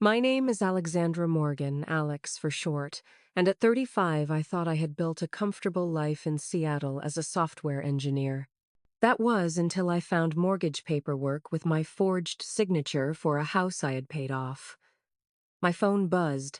My name is Alexandra Morgan, Alex for short, and at 35 I thought I had built a comfortable life in Seattle as a software engineer. That was until I found mortgage paperwork with my forged signature for a house I had paid off. My phone buzzed.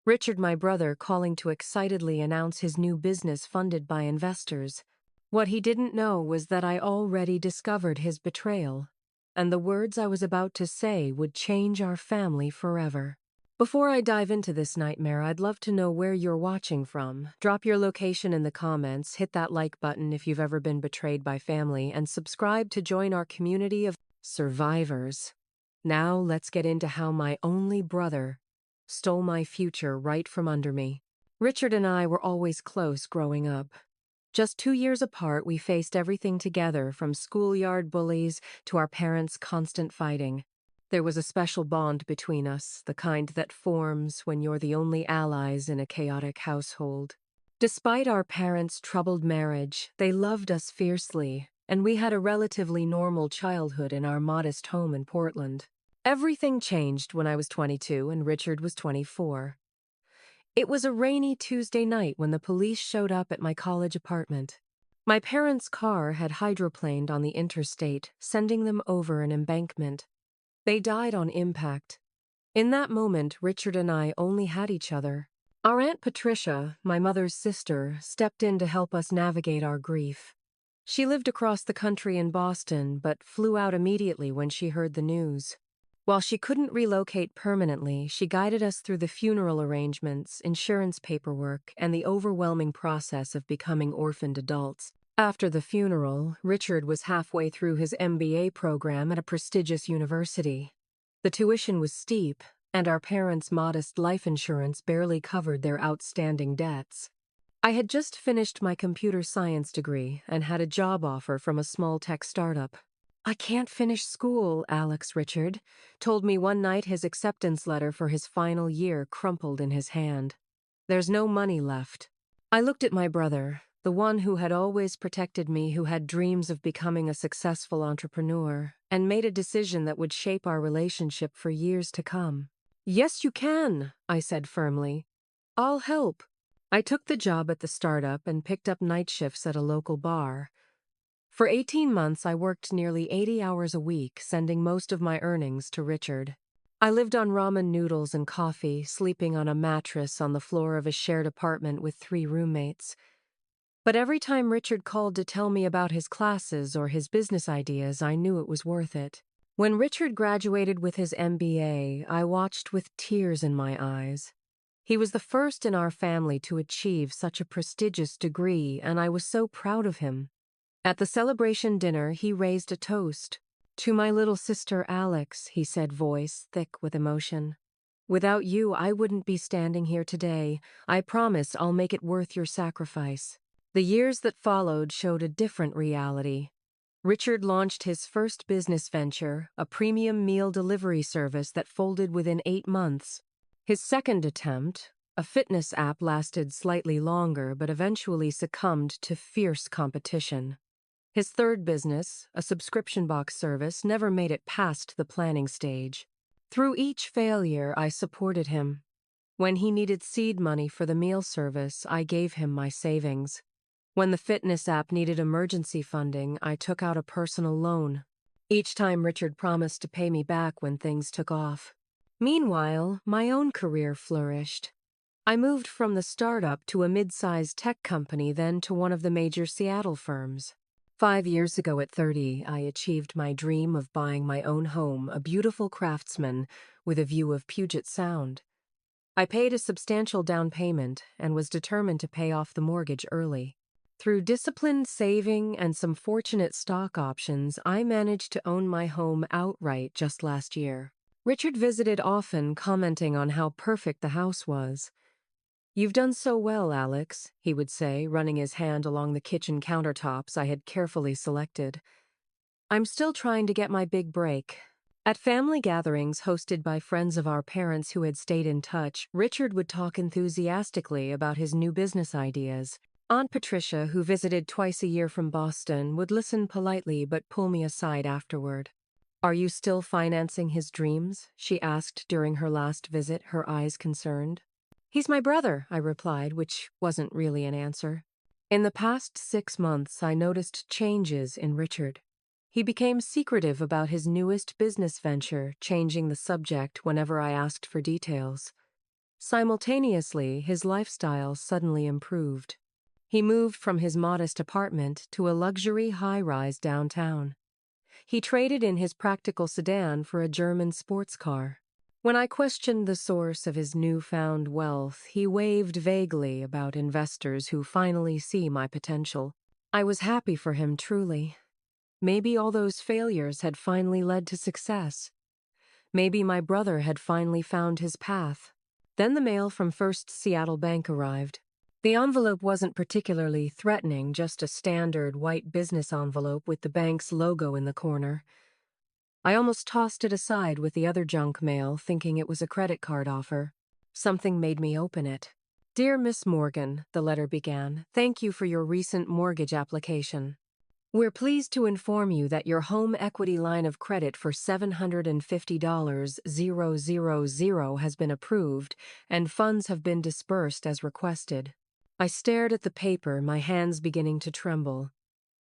Richard, my brother, calling to excitedly announce his new business funded by investors. What he didn't know was that I already discovered his betrayal, and the words I was about to say would change our family forever. Before I dive into this nightmare, I'd love to know where you're watching from. Drop your location in the comments, hit that like button if you've ever been betrayed by family, and subscribe to join our community of survivors. Now let's get into how my only brother stole my future right from under me. Richard and I were always close growing up. Just 2 years apart, we faced everything together, from schoolyard bullies to our parents' constant fighting. There was a special bond between us, the kind that forms when you're the only allies in a chaotic household. Despite our parents' troubled marriage, they loved us fiercely, and we had a relatively normal childhood in our modest home in Portland. Everything changed when I was 22 and Richard was 24. It was a rainy Tuesday night when the police showed up at my college apartment. My parents' car had hydroplaned on the interstate, sending them over an embankment. They died on impact. In that moment, Richard and I only had each other. Our Aunt Patricia, my mother's sister, stepped in to help us navigate our grief. She lived across the country in Boston, but flew out immediately when she heard the news. While she couldn't relocate permanently, she guided us through the funeral arrangements, insurance paperwork, and the overwhelming process of becoming orphaned adults. After the funeral, Richard was halfway through his MBA program at a prestigious university. The tuition was steep, and our parents' modest life insurance barely covered their outstanding debts. I had just finished my computer science degree and had a job offer from a small tech startup. "I can't finish school," Richard told me one night, his acceptance letter for his final year crumpled in his hand. "There's no money left." I looked at my brother, the one who had always protected me, who had dreams of becoming a successful entrepreneur, and made a decision that would shape our relationship for years to come. "Yes, you can," I said firmly. "I'll help." I took the job at the startup and picked up night shifts at a local bar. For 18 months, I worked nearly 80 hours a week, sending most of my earnings to Richard. I lived on ramen noodles and coffee, sleeping on a mattress on the floor of a shared apartment with 3 roommates. But every time Richard called to tell me about his classes or his business ideas, I knew it was worth it. When Richard graduated with his MBA, I watched with tears in my eyes. He was the first in our family to achieve such a prestigious degree, and I was so proud of him. At the celebration dinner, he raised a toast. "To my little sister Alex," he said, voice thick with emotion. "Without you, I wouldn't be standing here today. I promise I'll make it worth your sacrifice." The years that followed showed a different reality. Richard launched his first business venture, a premium meal delivery service that folded within 8 months. His second attempt, a fitness app, lasted slightly longer but eventually succumbed to fierce competition. His third business, a subscription box service, never made it past the planning stage. Through each failure, I supported him. When he needed seed money for the meal service, I gave him my savings. When the fitness app needed emergency funding, I took out a personal loan. Each time Richard promised to pay me back when things took off. Meanwhile, my own career flourished. I moved from the startup to a mid-sized tech company, then to one of the major Seattle firms. 5 years ago at 30, I achieved my dream of buying my own home, a beautiful Craftsman with a view of Puget Sound. I paid a substantial down payment and was determined to pay off the mortgage early. Through disciplined saving and some fortunate stock options, I managed to own my home outright just last year. Richard visited often, commenting on how perfect the house was. "You've done so well, Alex," he would say, running his hand along the kitchen countertops I had carefully selected. "I'm still trying to get my big break." At family gatherings hosted by friends of our parents who had stayed in touch, Richard would talk enthusiastically about his new business ideas. Aunt Patricia, who visited twice a year from Boston, would listen politely but pull me aside afterward. Are you still financing his dreams? She asked during her last visit, her eyes concerned. He's my brother, I replied, which wasn't really an answer. In the past 6 months, I noticed changes in Richard. He became secretive about his newest business venture, changing the subject whenever I asked for details. Simultaneously, his lifestyle suddenly improved. He moved from his modest apartment to a luxury high-rise downtown. He traded in his practical sedan for a German sports car. When I questioned the source of his newfound wealth, he waved vaguely about investors who finally see my potential. I was happy for him, truly. Maybe all those failures had finally led to success. Maybe my brother had finally found his path. Then the mail from First Seattle Bank arrived. The envelope wasn't particularly threatening, just a standard white business envelope with the bank's logo in the corner. I almost tossed it aside with the other junk mail, thinking it was a credit card offer. Something made me open it. Dear Miss Morgan, the letter began, thank you for your recent mortgage application. We're pleased to inform you that your home equity line of credit for $750,000 has been approved and funds have been disbursed as requested. I stared at the paper, my hands beginning to tremble.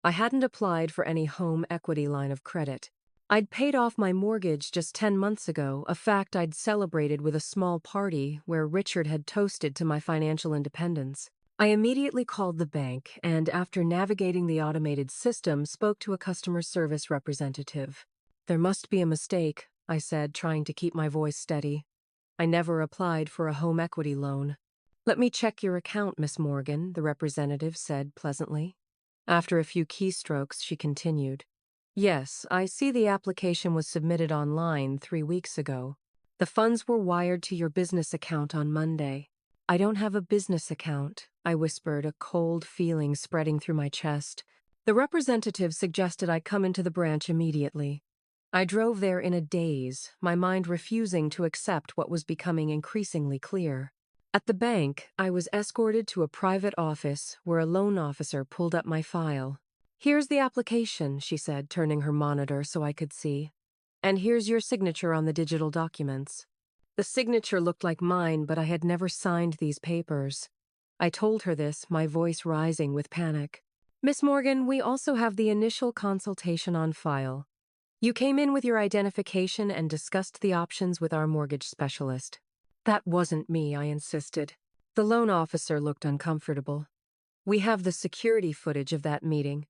I hadn't applied for any home equity line of credit. I'd paid off my mortgage just 10 months ago, a fact I'd celebrated with a small party where Richard had toasted to my financial independence. I immediately called the bank and, after navigating the automated system, spoke to a customer service representative. There must be a mistake, I said, trying to keep my voice steady. I never applied for a home equity loan. Let me check your account, Miss Morgan, the representative said pleasantly. After a few keystrokes, she continued. Yes, I see the application was submitted online 3 weeks ago. The funds were wired to your business account on Monday. I don't have a business account, I whispered, a cold feeling spreading through my chest. The representative suggested I come into the branch immediately. I drove there in a daze, my mind refusing to accept what was becoming increasingly clear. At the bank, I was escorted to a private office where a loan officer pulled up my file. Here's the application, she said, turning her monitor so I could see. And here's your signature on the digital documents. The signature looked like mine, but I had never signed these papers. I told her this, my voice rising with panic. Miss Morgan, we also have the initial consultation on file. You came in with your identification and discussed the options with our mortgage specialist. That wasn't me, I insisted. The loan officer looked uncomfortable. We have the security footage of that meeting,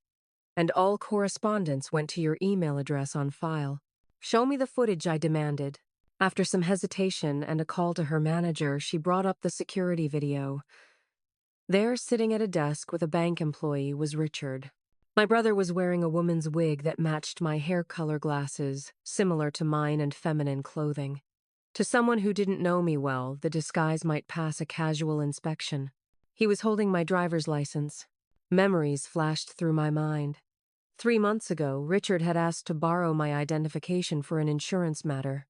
and all correspondence went to your email address on file. Show me the footage, I demanded. After some hesitation and a call to her manager, she brought up the security video. There, sitting at a desk with a bank employee, was Richard. My brother was wearing a woman's wig that matched my hair color glasses, similar to mine, and feminine clothing. To someone who didn't know me well, the disguise might pass a casual inspection. He was holding my driver's license. Memories flashed through my mind. 3 months ago, Richard had asked to borrow my identification for an insurance matter.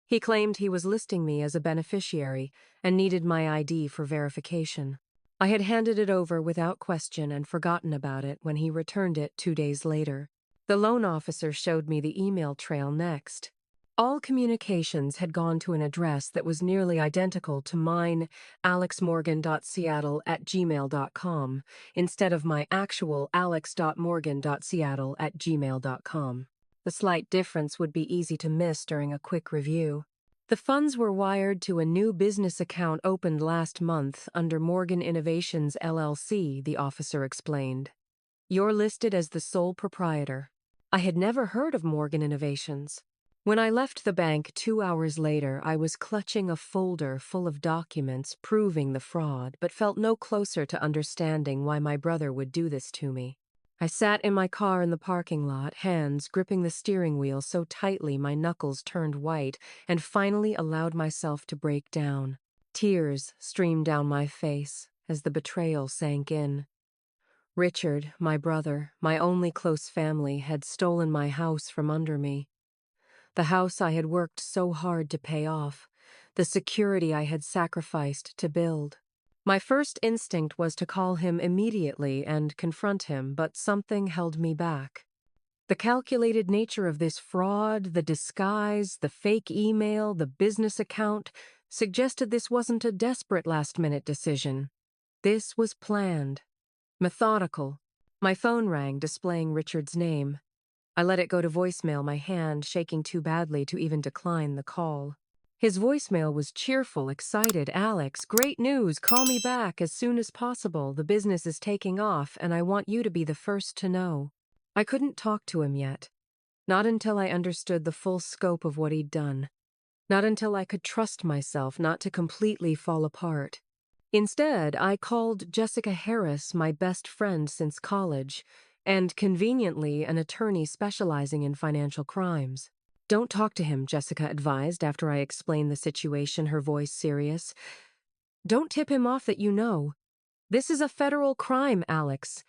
He claimed he was listing me as a beneficiary and needed my ID for verification. I had handed it over without question and forgotten about it when he returned it 2 days later. The loan officer showed me the email trail next. All communications had gone to an address that was nearly identical to mine, alexmorgan.seattle@gmail.com, instead of my actual alex.morgan.seattle@gmail.com. The slight difference would be easy to miss during a quick review. The funds were wired to a new business account opened last month under Morgan Innovations LLC, the officer explained. You're listed as the sole proprietor. I had never heard of Morgan Innovations. When I left the bank 2 hours later, I was clutching a folder full of documents proving the fraud, but felt no closer to understanding why my brother would do this to me. I sat in my car in the parking lot, hands gripping the steering wheel so tightly my knuckles turned white, and finally allowed myself to break down. Tears streamed down my face as the betrayal sank in. Richard, my brother, my only close family, had stolen my house from under me. The house I had worked so hard to pay off, the security I had sacrificed to build. My first instinct was to call him immediately and confront him, but something held me back. The calculated nature of this fraud, the disguise, the fake email, the business account, suggested this wasn't a desperate last-minute decision. This was planned, methodical. My phone rang, displaying Richard's name. I let it go to voicemail, my hand shaking too badly to even decline the call. His voicemail was cheerful, excited. "Alex, great news. Call me back as soon as possible. The business is taking off, and I want you to be the first to know." I couldn't talk to him yet. Not until I understood the full scope of what he'd done. Not until I could trust myself not to completely fall apart. Instead, I called Jessica Harris, my best friend since college, and conveniently an attorney specializing in financial crimes. "Don't talk to him," Jessica advised after I explained the situation, her voice serious. "Don't tip him off that you know. This is a federal crime, Alex.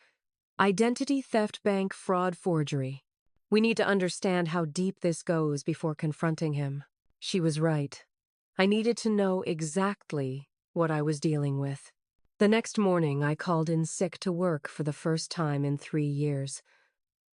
Identity theft, bank fraud, forgery. We need to understand how deep this goes before confronting him." She was right. I needed to know exactly what I was dealing with. The next morning, I called in sick to work for the first time in 3 years.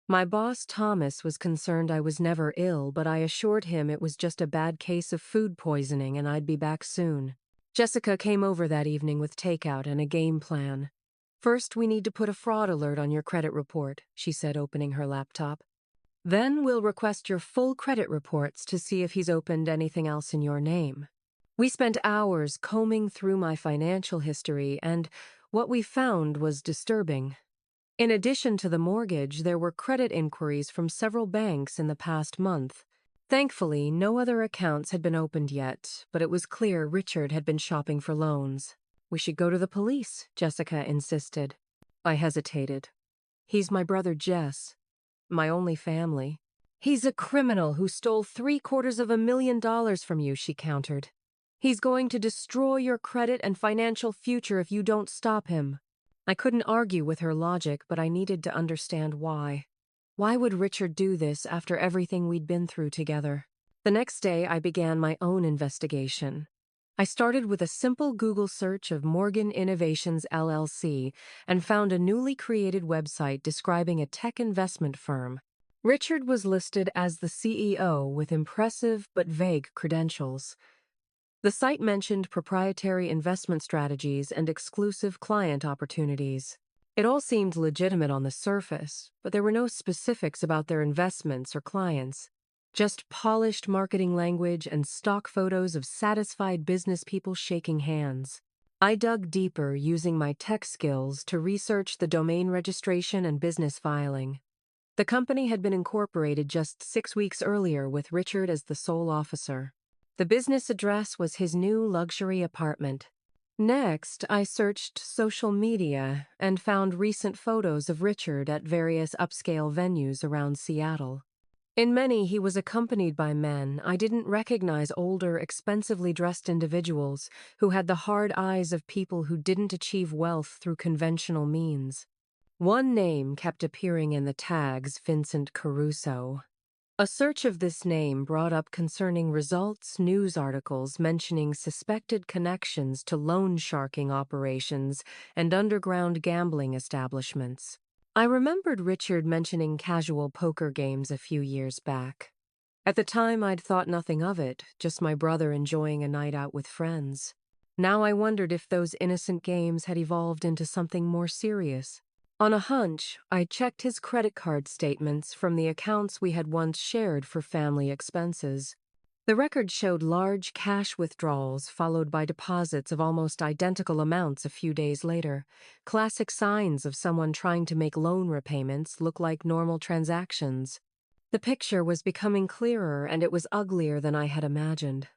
My boss, Thomas, was concerned I was never ill, but I assured him it was just a bad case of food poisoning and I'd be back soon. Jessica came over that evening with takeout and a game plan. "First, we need to put a fraud alert on your credit report," she said, opening her laptop. "Then we'll request your full credit reports to see if he's opened anything else in your name." We spent hours combing through my financial history, and what we found was disturbing. In addition to the mortgage, there were credit inquiries from several banks in the past month. Thankfully, no other accounts had been opened yet, but it was clear Richard had been shopping for loans. "We should go to the police," Jessica insisted. I hesitated. "He's my brother Jess. My only family." "He's a criminal who stole $750,000 from you," she countered. "He's going to destroy your credit and financial future if you don't stop him." I couldn't argue with her logic, but I needed to understand why. Why would Richard do this after everything we'd been through together? The next day, I began my own investigation. I started with a simple Google search of Morgan Innovations LLC and found a newly created website describing a tech investment firm. Richard was listed as the CEO with impressive but vague credentials. The site mentioned proprietary investment strategies and exclusive client opportunities. It all seemed legitimate on the surface, but there were no specifics about their investments or clients. Just polished marketing language and stock photos of satisfied business people shaking hands. I dug deeper using my tech skills to research the domain registration and business filing. The company had been incorporated just 6 weeks earlier with Richard as the sole officer. The business address was his new luxury apartment. Next, I searched social media and found recent photos of Richard at various upscale venues around Seattle. In many, he was accompanied by men I didn't recognize, older, expensively dressed individuals who had the hard eyes of people who didn't achieve wealth through conventional means. One name kept appearing in the tags: Vincent Caruso. A search of this name brought up concerning results, news articles mentioning suspected connections to loan sharking operations and underground gambling establishments. I remembered Richard mentioning casual poker games a few years back. At the time, I'd thought nothing of it, just my brother enjoying a night out with friends. Now I wondered if those innocent games had evolved into something more serious. On a hunch, I checked his credit card statements from the accounts we had once shared for family expenses. The record showed large cash withdrawals followed by deposits of almost identical amounts a few days later, classic signs of someone trying to make loan repayments look like normal transactions. The picture was becoming clearer, and it was uglier than I had imagined.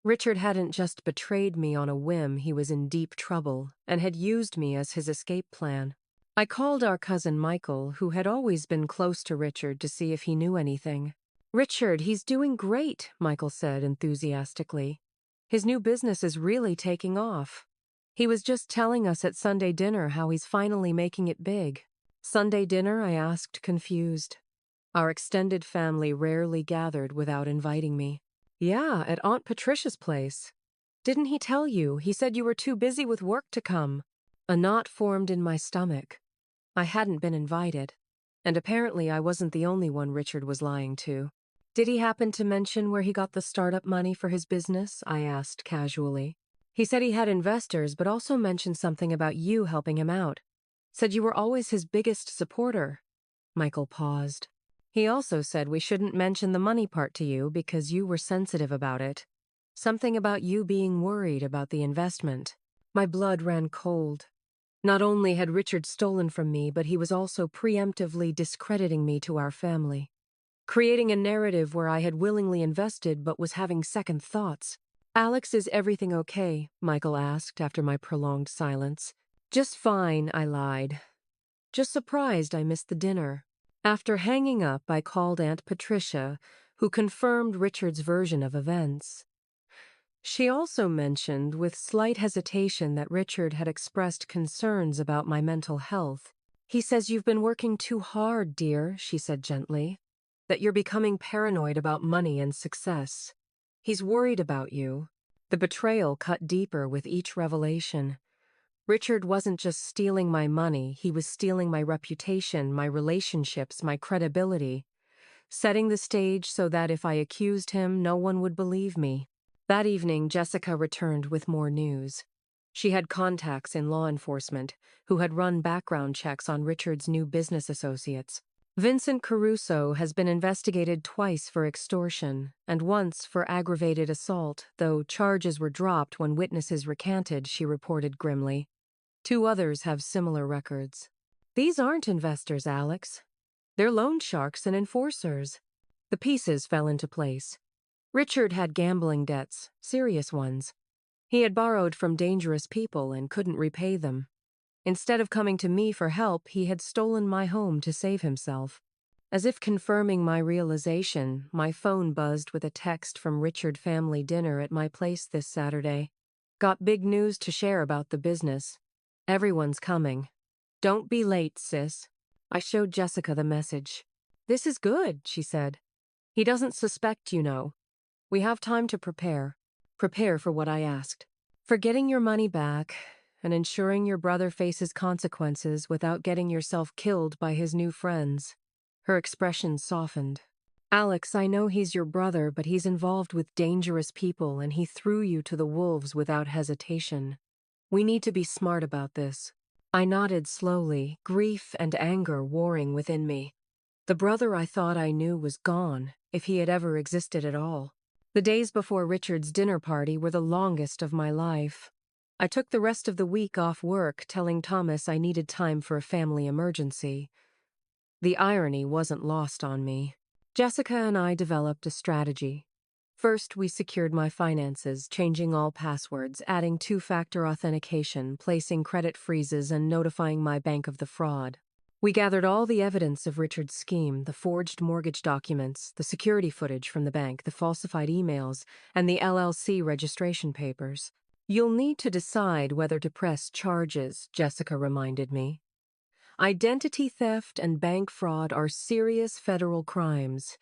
Richard hadn't just betrayed me on a whim, he was in deep trouble and had used me as his escape plan. I called our cousin Michael, who had always been close to Richard, to see if he knew anything. "Richard, he's doing great," Michael said enthusiastically. "His new business is really taking off. He was just telling us at Sunday dinner how he's finally making it big." "Sunday dinner?" I asked, confused. Our extended family rarely gathered without inviting me. "Yeah, at Aunt Patricia's place. Didn't he tell you? He said you were too busy with work to come." A knot formed in my stomach. I hadn't been invited. And apparently I wasn't the only one Richard was lying to. Did he happen to mention where he got the startup money for his business? I asked casually. He said he had investors, but also mentioned something about you helping him out. Said you were always his biggest supporter. Michael paused. He also said we shouldn't mention the money part to you because you were sensitive about it. Something about you being worried about the investment. My blood ran cold. Not only had Richard stolen from me, but he was also preemptively discrediting me to our family. Creating a narrative where I had willingly invested but was having second thoughts. Alex, is everything okay? Michael asked after my prolonged silence. Just fine, I lied. Just surprised I missed the dinner. After hanging up, I called Aunt Patricia, who confirmed Richard's version of events. She also mentioned with slight hesitation that Richard had expressed concerns about my mental health. He says you've been working too hard, dear, she said gently. That you're becoming paranoid about money and success. He's worried about you. The betrayal cut deeper with each revelation. Richard wasn't just stealing my money, he was stealing my reputation, my relationships, my credibility, setting the stage so that if I accused him, no one would believe me. That evening, Jessica returned with more news. She had contacts in law enforcement who had run background checks on Richard's new business associates. Vincent Caruso has been investigated twice for extortion and once for aggravated assault, though charges were dropped when witnesses recanted, she reported grimly. 2 others have similar records. These aren't investors, Alex. They're loan sharks and enforcers. The pieces fell into place. Richard had gambling debts, serious ones. He had borrowed from dangerous people and couldn't repay them. Instead of coming to me for help, he had stolen my home to save himself. As if confirming my realization, my phone buzzed with a text from Richard family dinner at my place this Saturday. Got big news to share about the business. Everyone's coming. Don't be late, sis. I showed Jessica the message. This is good, she said. He doesn't suspect, you know. We have time to prepare. Prepare for what I asked. For getting your money back and ensuring your brother faces consequences without getting yourself killed by his new friends. Her expression softened. Alex, I know he's your brother, but he's involved with dangerous people and he threw you to the wolves without hesitation. We need to be smart about this. I nodded slowly, grief and anger warring within me. The brother I thought I knew was gone, if he had ever existed at all. The days before Richard's dinner party were the longest of my life. I took the rest of the week off work, telling Thomas I needed time for a family emergency. The irony wasn't lost on me. Jessica and I developed a strategy. First, we secured my finances, changing all passwords, adding 2-factor authentication, placing credit freezes, and notifying my bank of the fraud. We gathered all the evidence of Richard's scheme, the forged mortgage documents, the security footage from the bank, the falsified emails, and the LLC registration papers. You'll need to decide whether to press charges, Jessica reminded me. Identity theft and bank fraud are serious federal crimes.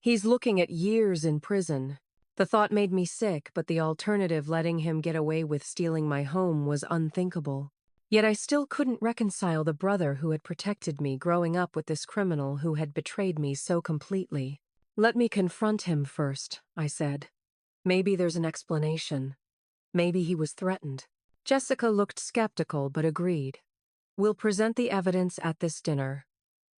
He's looking at years in prison. The thought made me sick, but the alternative, letting him get away with stealing my home, was unthinkable. Yet I still couldn't reconcile the brother who had protected me growing up with this criminal who had betrayed me so completely. Let me confront him first, I said. Maybe there's an explanation. Maybe he was threatened. Jessica looked skeptical but agreed. We'll present the evidence at this dinner.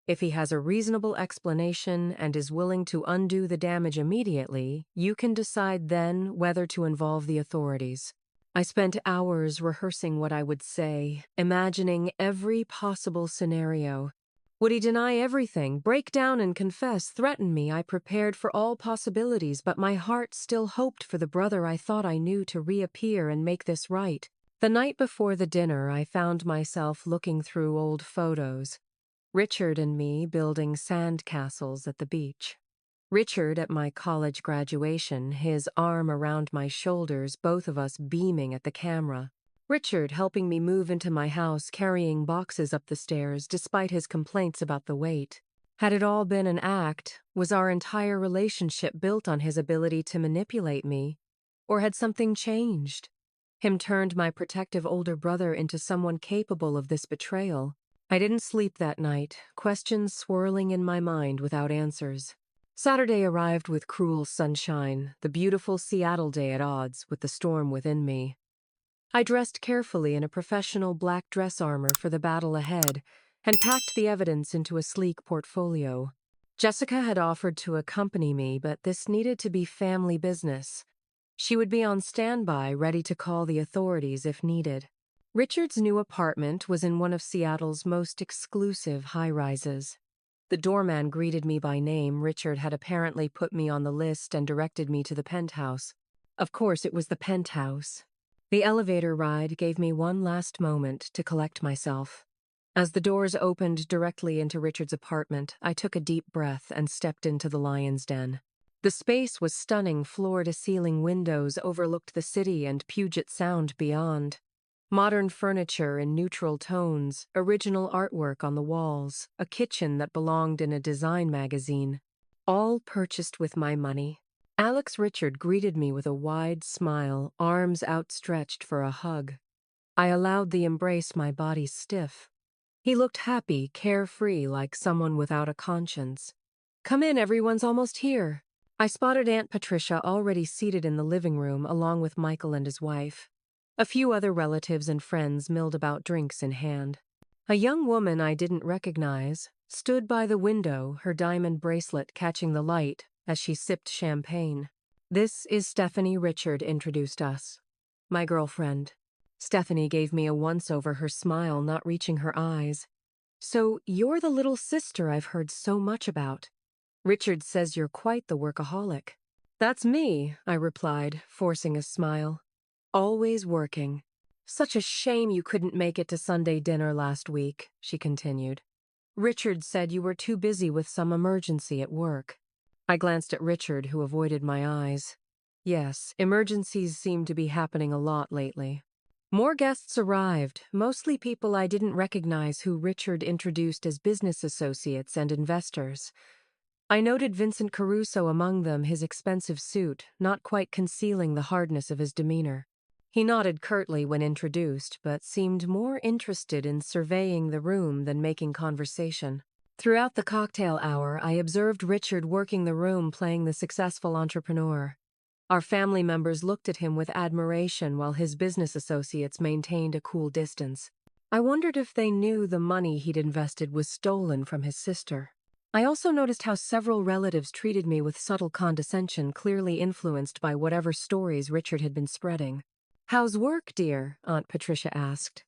If he has a reasonable explanation and is willing to undo the damage immediately, you can decide then whether to involve the authorities. I spent hours rehearsing what I would say, imagining every possible scenario. Would he deny everything, break down and confess, threaten me? I prepared for all possibilities, but my heart still hoped for the brother I thought I knew to reappear and make this right. The night before the dinner, I found myself looking through old photos. Richard and me building sand castles at the beach. Richard at my college graduation, his arm around my shoulders, both of us beaming at the camera. Richard helping me move into my house, carrying boxes up the stairs despite his complaints about the weight. Had it all been an act? Was our entire relationship built on his ability to manipulate me? Or had something changed? Him turned my protective older brother into someone capable of this betrayal. I didn't sleep that night, questions swirling in my mind without answers. Saturday arrived with cruel sunshine, the beautiful Seattle day at odds with the storm within me. I dressed carefully in a professional black dress armor for the battle ahead and packed the evidence into a sleek portfolio. Jessica had offered to accompany me, but this needed to be family business. She would be on standby, ready to call the authorities if needed. Richard's new apartment was in one of Seattle's most exclusive high-rises. The doorman greeted me by name. Richard had apparently put me on the list and directed me to the penthouse. Of course, it was the penthouse. The elevator ride gave me one last moment to collect myself. As the doors opened directly into Richard's apartment, I took a deep breath and stepped into the lion's den. The space was stunning. Floor-to-ceiling windows overlooked the city and Puget Sound beyond. Modern furniture in neutral tones, original artwork on the walls, a kitchen that belonged in a design magazine. All purchased with my money. Alex Richard greeted me with a wide smile, arms outstretched for a hug. I allowed the embrace, my body stiff. He looked happy, carefree, like someone without a conscience. "Come in, everyone's almost here." I spotted Aunt Patricia already seated in the living room along with Michael and his wife. A few other relatives and friends milled about, drinks in hand. A young woman I didn't recognize stood by the window, her diamond bracelet catching the light as she sipped champagne. "This is Stephanie," Richard introduced us. "My girlfriend." Stephanie gave me a once-over, her smile not reaching her eyes. "So you're the little sister I've heard so much about. Richard says you're quite the workaholic." "That's me," I replied, forcing a smile. "Always working." "Such a shame you couldn't make it to Sunday dinner last week," she continued. "Richard said you were too busy with some emergency at work." I glanced at Richard, who avoided my eyes. Yes, emergencies seem to be happening a lot lately. More guests arrived, mostly people I didn't recognize who Richard introduced as business associates and investors. I noted Vincent Caruso among them, his expensive suit not quite concealing the hardness of his demeanor. He nodded curtly when introduced, but seemed more interested in surveying the room than making conversation. Throughout the cocktail hour, I observed Richard working the room, playing the successful entrepreneur. Our family members looked at him with admiration while his business associates maintained a cool distance. I wondered if they knew the money he'd invested was stolen from his sister. I also noticed how several relatives treated me with subtle condescension, clearly influenced by whatever stories Richard had been spreading. "How's work, dear?" Aunt Patricia asked.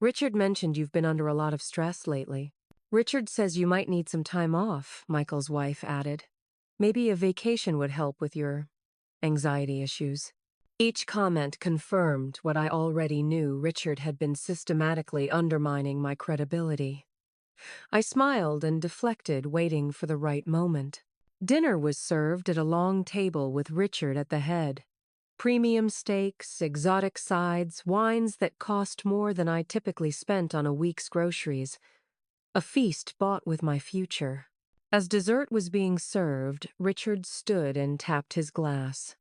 "Richard mentioned you've been under a lot of stress lately." "Richard says you might need some time off," Michael's wife added. "Maybe a vacation would help with your anxiety issues." Each comment confirmed what I already knew. Richard had been systematically undermining my credibility. I smiled and deflected, waiting for the right moment. Dinner was served at a long table with Richard at the head. Premium steaks, exotic sides, wines that cost more than I typically spent on a week's groceries. A feast bought with my future. As dessert was being served, Richard stood and tapped his glass.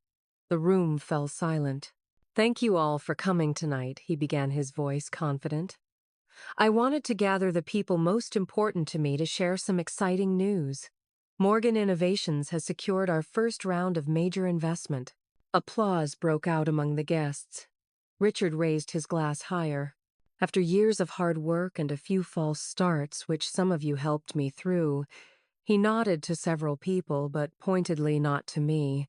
The room fell silent. "Thank you all for coming tonight," he began, his voice confident. "I wanted to gather the people most important to me to share some exciting news. Morgan Innovations has secured our first round of major investment." Applause broke out among the guests. Richard raised his glass higher. "After years of hard work and a few false starts, which some of you helped me through," he nodded to several people, but pointedly not to me,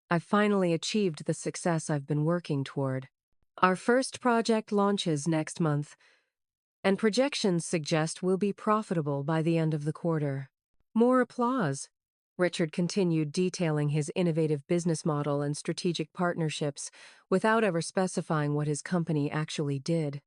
"I've finally achieved the success I've been working toward. Our first project launches next month, and projections suggest we'll be profitable by the end of the quarter." More applause. Richard continued detailing his innovative business model and strategic partnerships without ever specifying what his company actually did.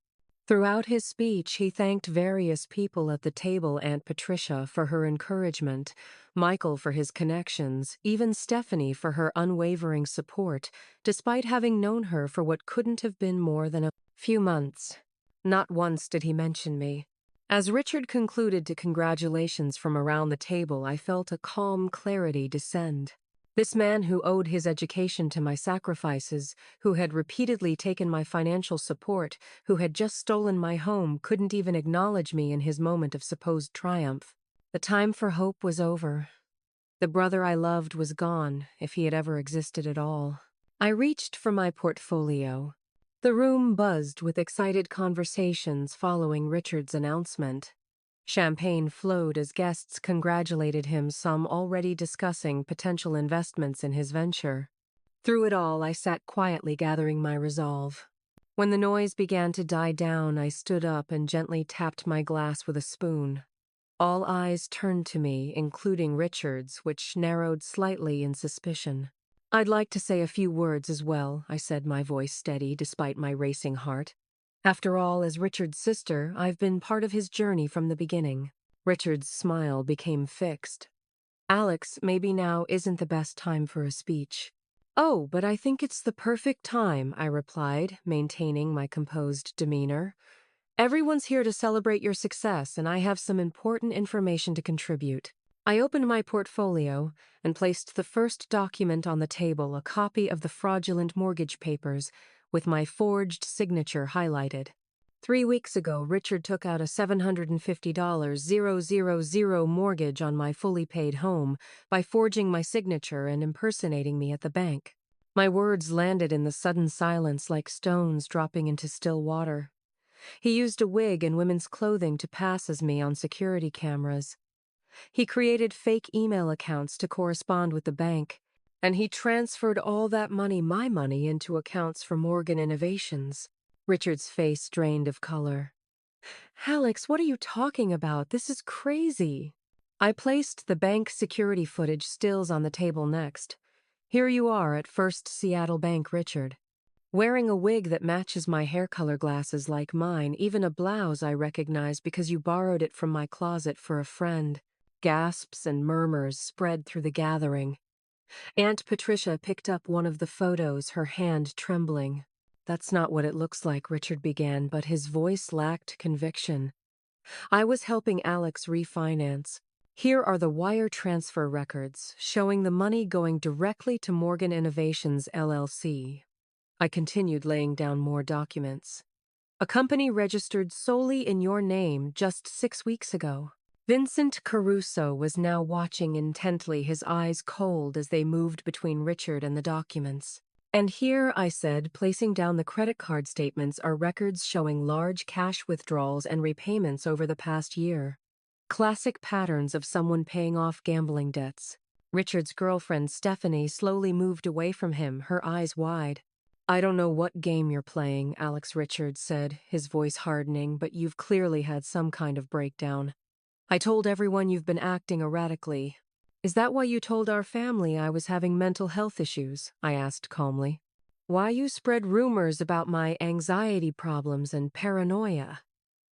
Throughout his speech, he thanked various people at the table: Aunt Patricia for her encouragement, Michael for his connections, even Stephanie for her unwavering support, despite having known her for what couldn't have been more than a few months. Not once did he mention me. As Richard concluded to congratulations from around the table, I felt a calm clarity descend. This man who owed his education to my sacrifices, who had repeatedly taken my financial support, who had just stolen my home, couldn't even acknowledge me in his moment of supposed triumph. The time for hope was over. The brother I loved was gone, if he had ever existed at all. I reached for my portfolio. The room buzzed with excited conversations following Richard's announcement. Champagne flowed as guests congratulated him, some already discussing potential investments in his venture. Through it all, I sat quietly gathering my resolve. When the noise began to die down, I stood up and gently tapped my glass with a spoon. All eyes turned to me, including Richard's, which narrowed slightly in suspicion. "I'd like to say a few words as well," I said, my voice steady despite my racing heart. "After all, as Richard's sister, I've been part of his journey from the beginning." Richard's smile became fixed. "Alex, maybe now isn't the best time for a speech." "Oh, but I think it's the perfect time," I replied, maintaining my composed demeanor. "Everyone's here to celebrate your success, and I have some important information to contribute." I opened my portfolio and placed the first document on the table, a copy of the fraudulent mortgage papers, with my forged signature highlighted. 3 weeks ago, Richard took out a $750,000 mortgage on my fully paid home by forging my signature and impersonating me at the bank. My words landed in the sudden silence like stones dropping into still water. He used a wig and women's clothing to pass as me on security cameras. He created fake email accounts to correspond with the bank, and he transferred all that money, my money, into accounts for Morgan Innovations. Richard's face drained of color. "Alex, what are you talking about? This is crazy." I placed the bank security footage stills on the table next. "Here you are at First Seattle Bank, Richard. Wearing a wig that matches my hair color, glasses like mine, even a blouse I recognize because you borrowed it from my closet for a friend." Gasps and murmurs spread through the gathering. Aunt Patricia picked up one of the photos, her hand trembling. "That's not what it looks like," Richard began, but his voice lacked conviction. "I was helping Alex refinance. Here are the wire transfer records, showing the money going directly to Morgan Innovations, LLC. I continued, laying down more documents. "A company registered solely in your name just 6 weeks ago." Vincent Caruso was now watching intently, his eyes cold as they moved between Richard and the documents. "And here," I said, placing down the credit card statements, "are records showing large cash withdrawals and repayments over the past year. Classic patterns of someone paying off gambling debts." Richard's girlfriend, Stephanie, slowly moved away from him, her eyes wide. "I don't know what game you're playing," Alex Richards said, his voice hardening, "but you've clearly had some kind of breakdown. I told everyone you've been acting erratically." "Is that why you told our family I was having mental health issues?" I asked calmly. "Why you spread rumors about my anxiety problems and paranoia?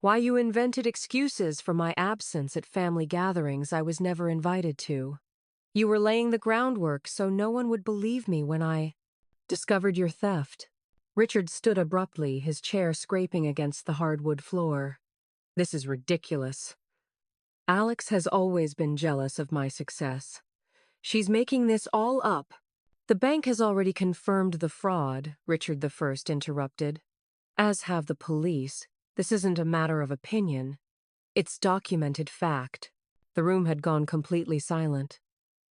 Why you invented excuses for my absence at family gatherings I was never invited to? You were laying the groundwork so no one would believe me when I discovered your theft." Richard stood abruptly, his chair scraping against the hardwood floor. "This is ridiculous. Alex has always been jealous of my success. She's making this all up." "The bank has already confirmed the fraud," Richard the First interrupted. "As have the police. This isn't a matter of opinion. It's documented fact." The room had gone completely silent.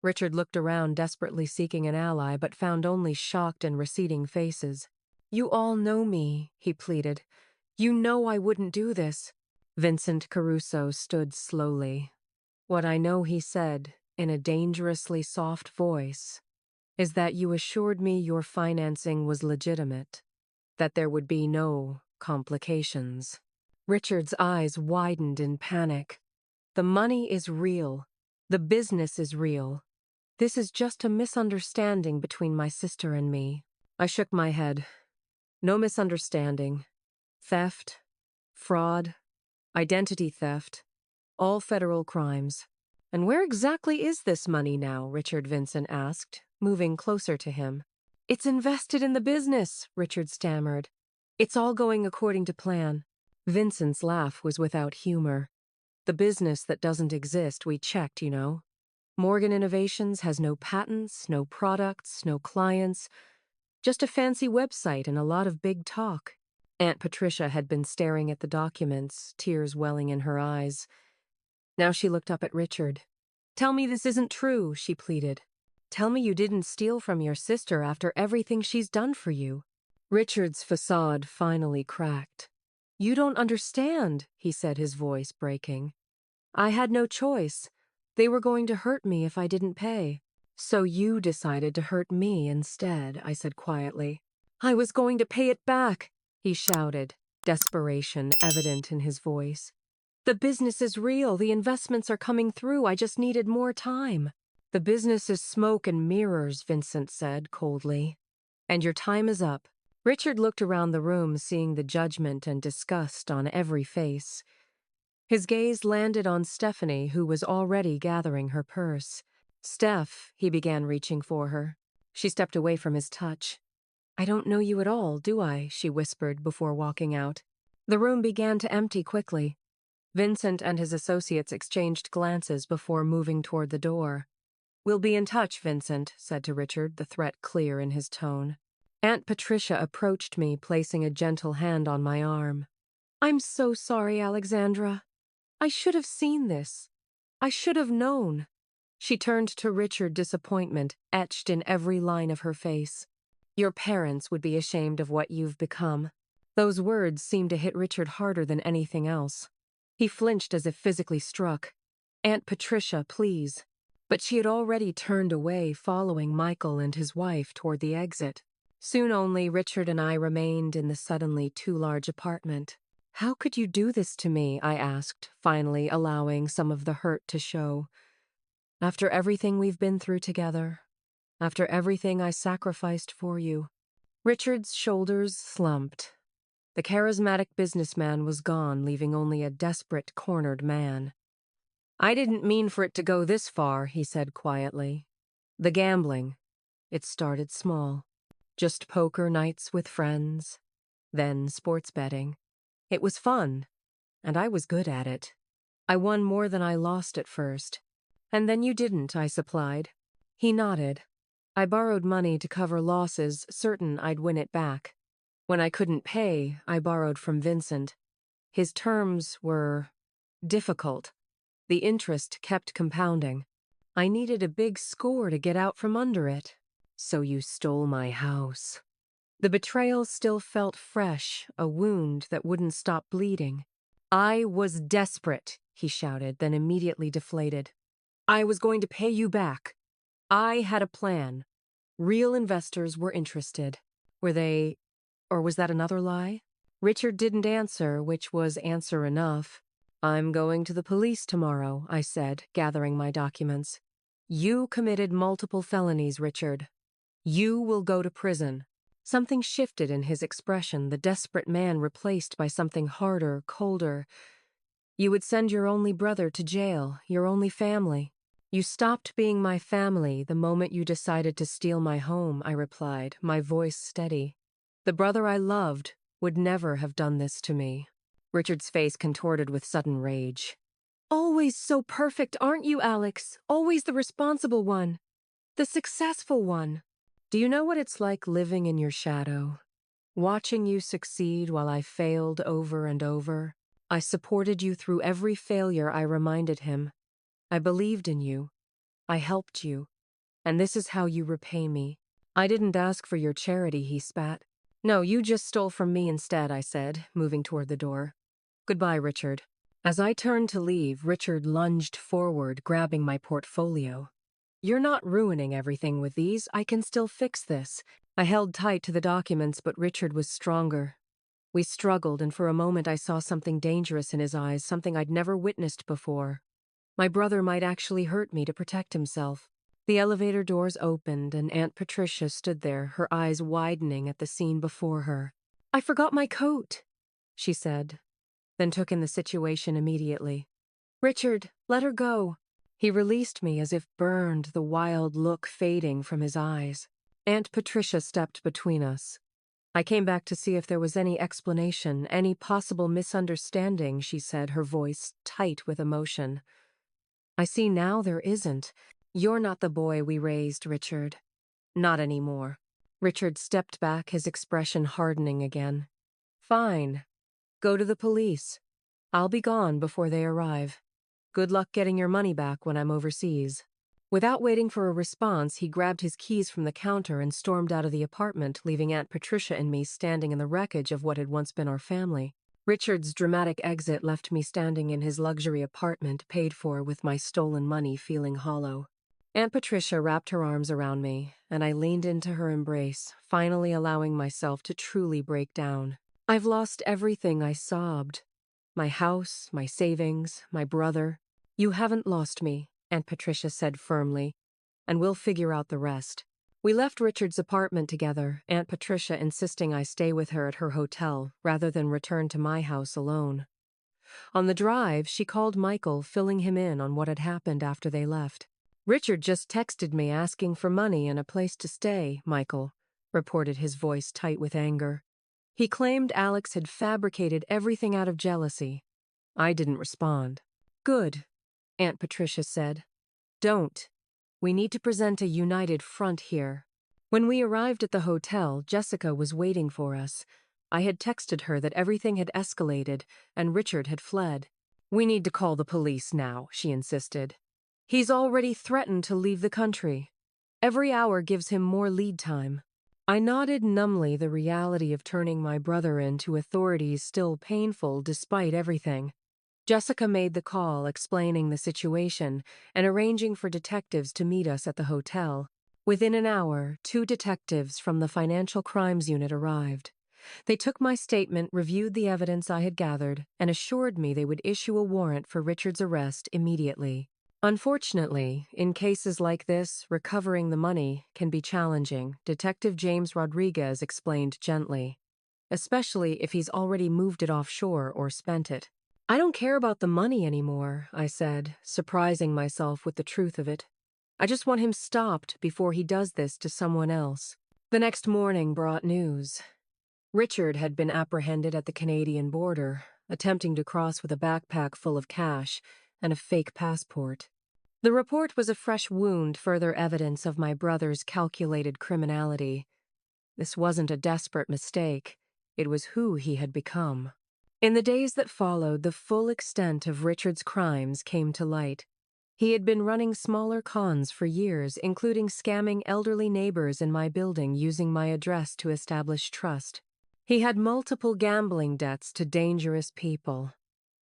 Richard looked around, desperately seeking an ally, but found only shocked and receding faces. "You all know me," he pleaded. "You know I wouldn't do this." Vincent Caruso stood slowly. "What I know," he said, in a dangerously soft voice, "is that you assured me your financing was legitimate, that there would be no complications." Richard's eyes widened in panic. "The money is real. The business is real. This is just a misunderstanding between my sister and me." I shook my head. "No misunderstanding. Theft, fraud, identity theft, all federal crimes." "And where exactly is this money now?" Richard Vincent asked, moving closer to him. "It's invested in the business," Richard stammered. "It's all going according to plan." Vincent's laugh was without humor. "The business that doesn't exist, we checked, you know. Morgan Innovations has no patents, no products, no clients, just a fancy website and a lot of big talk. Aunt Patricia had been staring at the documents, tears welling in her eyes. Now she looked up at Richard. "Tell me this isn't true," she pleaded. "Tell me you didn't steal from your sister after everything she's done for you." Richard's facade finally cracked. "You don't understand," he said, his voice breaking. "I had no choice. They were going to hurt me if I didn't pay. So you decided to hurt me instead," I said quietly. "I was going to pay it back," he shouted, desperation evident in his voice. "The business is real. The investments are coming through. I just needed more time." "The business is smoke and mirrors," Vincent said coldly. "And your time is up." Richard looked around the room, seeing the judgment and disgust on every face. His gaze landed on Stephanie, who was already gathering her purse. "Steph," he began, reaching for her. She stepped away from his touch. "I don't know you at all, do I?" she whispered before walking out. The room began to empty quickly. Vincent and his associates exchanged glances before moving toward the door. "We'll be in touch," Vincent said to Richard, the threat clear in his tone. Aunt Patricia approached me, placing a gentle hand on my arm. "I'm so sorry, Alexandra. I should have seen this. I should have known." She turned to Richard, disappointment etched in every line of her face. "Your parents would be ashamed of what you've become." Those words seemed to hit Richard harder than anything else. He flinched as if physically struck. "Aunt Patricia, please." But she had already turned away, following Michael and his wife toward the exit. Soon only Richard and I remained in the suddenly too large apartment. "How could you do this to me?" I asked, finally allowing some of the hurt to show. "After everything we've been through together, after everything I sacrificed for you." Richard's shoulders slumped. The charismatic businessman was gone, leaving only a desperate, cornered man. "I didn't mean for it to go this far," he said quietly. "The gambling. It started small. Just poker nights with friends. Then sports betting. It was fun, and I was good at it. I won more than I lost at first. And then you didn't," I supplied. He nodded. "I borrowed money to cover losses, certain I'd win it back. When I couldn't pay, I borrowed from Vincent. His terms were difficult. The interest kept compounding. I needed a big score to get out from under it. So you stole my house." The betrayal still felt fresh, a wound that wouldn't stop bleeding. "I was desperate," he shouted, then immediately deflated. "I was going to pay you back. I had a plan. Real investors were interested. Were they, or was that another lie?" Richard didn't answer, which was answer enough. "I'm going to the police tomorrow," I said, gathering my documents. "You committed multiple felonies, Richard. You will go to prison." Something shifted in his expression, the desperate man replaced by something harder, colder. "You would send your only brother to jail, your only family." "You stopped being my family the moment you decided to steal my home," I replied, my voice steady. "The brother I loved would never have done this to me." Richard's face contorted with sudden rage. "Always so perfect, aren't you, Alex? Always the responsible one. The successful one. Do you know what it's like living in your shadow? Watching you succeed while I failed over and over. I supported you through every failure," I reminded him. "I believed in you. I helped you. And this is how you repay me." "I didn't ask for your charity," he spat. "No, you just stole from me instead," I said, moving toward the door. "Goodbye, Richard." As I turned to leave, Richard lunged forward, grabbing my portfolio. "You're not ruining everything with these. I can still fix this." I held tight to the documents, but Richard was stronger. We struggled, and for a moment I saw something dangerous in his eyes, something I'd never witnessed before. My brother might actually hurt me to protect himself. The elevator doors opened, and Aunt Patricia stood there, her eyes widening at the scene before her. "I forgot my coat," she said, then took in the situation immediately. "Richard, let her go." He released me as if burned, the wild look fading from his eyes. Aunt Patricia stepped between us. "I came back to see if there was any explanation, any possible misunderstanding," she said, her voice tight with emotion. "I see now there isn't. You're not the boy we raised, Richard. Not anymore. Richard stepped back, his expression hardening again. Fine. Go to the police. I'll be gone before they arrive. Good luck getting your money back when I'm overseas. Without waiting for a response, he grabbed his keys from the counter and stormed out of the apartment, leaving Aunt Patricia and me standing in the wreckage of what had once been our family. Richard's dramatic exit left me standing in his luxury apartment, paid for with my stolen money, feeling hollow. Aunt Patricia wrapped her arms around me, and I leaned into her embrace, finally allowing myself to truly break down. I've lost everything, I sobbed. My house, my savings, my brother. You haven't lost me, Aunt Patricia said firmly, and we'll figure out the rest. We left Richard's apartment together, Aunt Patricia insisting I stay with her at her hotel rather than return to my house alone. On the drive, she called Michael, filling him in on what had happened after they left. Richard just texted me asking for money and a place to stay, Michael reported, his voice tight with anger. He claimed Alex had fabricated everything out of jealousy. I didn't respond. Good, Aunt Patricia said. Don't. We need to present a united front here. When we arrived at the hotel, Jessica was waiting for us. I had texted her that everything had escalated and Richard had fled. We need to call the police now, she insisted. He's already threatened to leave the country. Every hour gives him more lead time. I nodded numbly, the reality of turning my brother in to authorities still painful despite everything. Jessica made the call, explaining the situation and arranging for detectives to meet us at the hotel. Within an hour, 2 detectives from the Financial Crimes Unit arrived. They took my statement, reviewed the evidence I had gathered, and assured me they would issue a warrant for Richard's arrest immediately. Unfortunately, in cases like this, recovering the money can be challenging, Detective James Rodriguez explained gently, especially if he's already moved it offshore or spent it. I don't care about the money anymore, I said, surprising myself with the truth of it. I just want him stopped before he does this to someone else. The next morning brought news. Richard had been apprehended at the Canadian border, attempting to cross with a backpack full of cash and a fake passport. The report was a fresh wound, further evidence of my brother's calculated criminality. This wasn't a desperate mistake. It was who he had become. In the days that followed, the full extent of Richard's crimes came to light. He had been running smaller cons for years, including scamming elderly neighbors in my building using my address to establish trust. He had multiple gambling debts to dangerous people.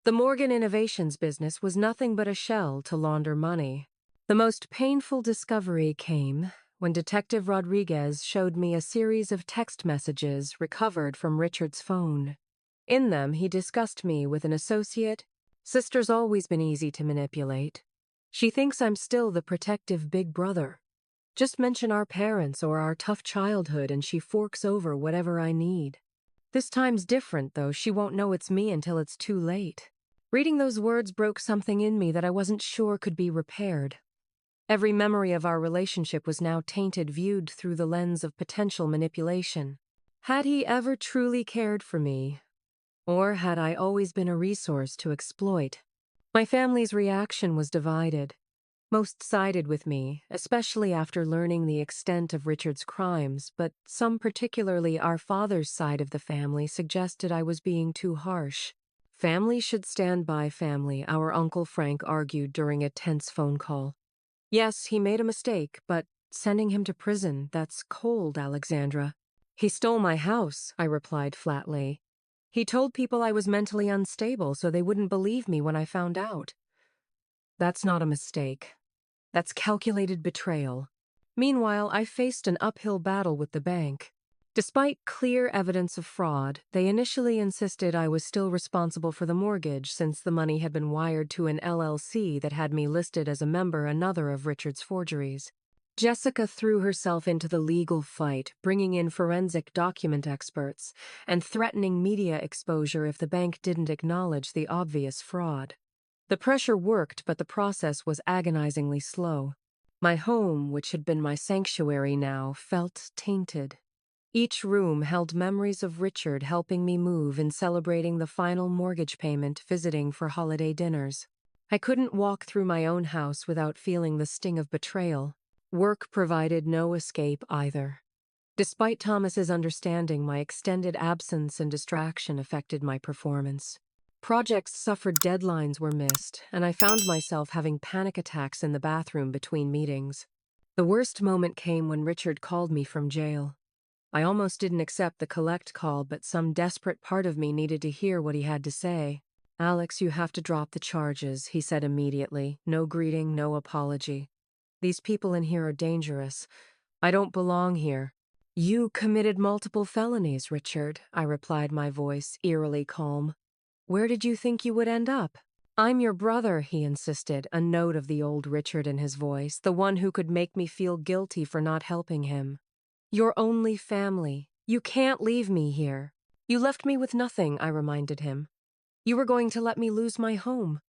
The Morgan Innovations business was nothing but a shell to launder money. The most painful discovery came when Detective Rodriguez showed me a series of text messages recovered from Richard's phone. In them, he discussed me with an associate. Sister's always been easy to manipulate. She thinks I'm still the protective big brother. Just mention our parents or our tough childhood and she forks over whatever I need. This time's different, though. She won't know it's me until it's too late. Reading those words broke something in me that I wasn't sure could be repaired. Every memory of our relationship was now tainted, viewed through the lens of potential manipulation. Had he ever truly cared for me? Or had I always been a resource to exploit? My family's reaction was divided. Most sided with me, especially after learning the extent of Richard's crimes, but some, particularly our father's side of the family, suggested I was being too harsh. Family should stand by family, our Uncle Frank argued during a tense phone call. Yes, he made a mistake, but sending him to prison, that's cold, Alexandra. He stole my house, I replied flatly. He told people I was mentally unstable so they wouldn't believe me when I found out. That's not a mistake. That's calculated betrayal. Meanwhile, I faced an uphill battle with the bank. Despite clear evidence of fraud, they initially insisted I was still responsible for the mortgage since the money had been wired to an LLC that had me listed as a member, another of Richard's forgeries. Jessica threw herself into the legal fight, bringing in forensic document experts and threatening media exposure if the bank didn't acknowledge the obvious fraud. The pressure worked, but the process was agonizingly slow. My home, which had been my sanctuary now, felt tainted. Each room held memories of Richard helping me move and celebrating the final mortgage payment, visiting for holiday dinners. I couldn't walk through my own house without feeling the sting of betrayal. Work provided no escape either. Despite Thomas's understanding, my extended absence and distraction affected my performance. Projects suffered, deadlines were missed, and I found myself having panic attacks in the bathroom between meetings. The worst moment came when Richard called me from jail. I almost didn't accept the collect call, but some desperate part of me needed to hear what he had to say. "Alex, you have to drop the charges," he said immediately. No greeting, no apology. "These people in here are dangerous. I don't belong here." "You committed multiple felonies, Richard," I replied, my voice eerily calm. "Where did you think you would end up?" "I'm your brother," he insisted, a note of the old Richard in his voice, the one who could make me feel guilty for not helping him. "Your only family. You can't leave me here." "You left me with nothing," I reminded him. "You were going to let me lose my home.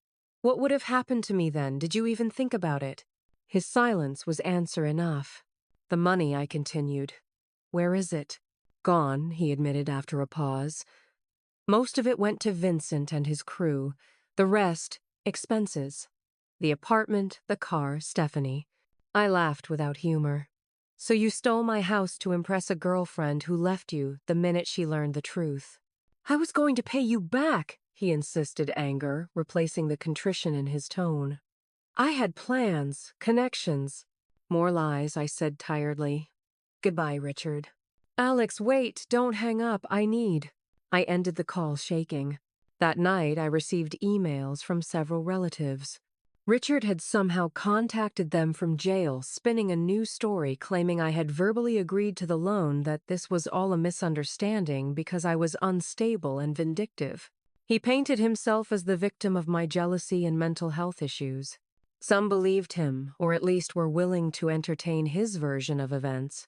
What would have happened to me then? Did you even think about it?" His silence was answer enough. "The money," I continued. "Where is it?" "Gone," he admitted after a pause. "Most of it went to Vincent and his crew. The rest, expenses. The apartment, the car, Stephanie." I laughed without humor. "So you stole my house to impress a girlfriend who left you the minute she learned the truth." "I was going to pay you back," he insisted, anger replacing the contrition in his tone. "I had plans, connections." "More lies," I said tiredly. "Goodbye, Richard." "Alex, wait, don't hang up, I need." I ended the call shaking. That night, I received emails from several relatives. Richard had somehow contacted them from jail, spinning a new story claiming I had verbally agreed to the loan, that this was all a misunderstanding because I was unstable and vindictive. He painted himself as the victim of my jealousy and mental health issues. Some believed him, or at least were willing to entertain his version of events.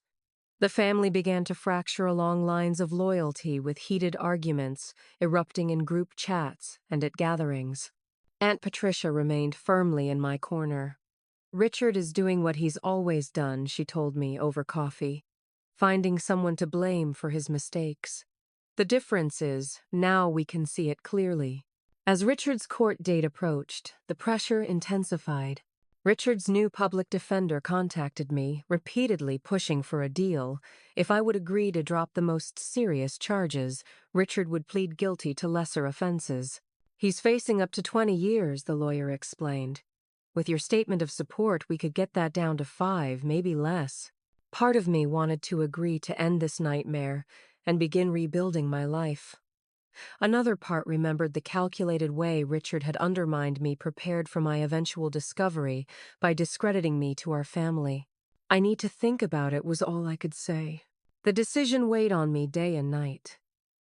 The family began to fracture along lines of loyalty, with heated arguments erupting in group chats and at gatherings. Aunt Patricia remained firmly in my corner. "Richard is doing what he's always done," she told me over coffee, "finding someone to blame for his mistakes. The difference is, now we can see it clearly." As Richard's court date approached, the pressure intensified. Richard's new public defender contacted me, repeatedly pushing for a deal. If I would agree to drop the most serious charges, Richard would plead guilty to lesser offenses. "He's facing up to 20 years, the lawyer explained. "With your statement of support, we could get that down to 5, maybe less." Part of me wanted to agree to end this nightmare and begin rebuilding my life. Another part remembered the calculated way Richard had undermined me, prepared for my eventual discovery by discrediting me to our family. "I need to think about it," was all I could say. The decision weighed on me day and night.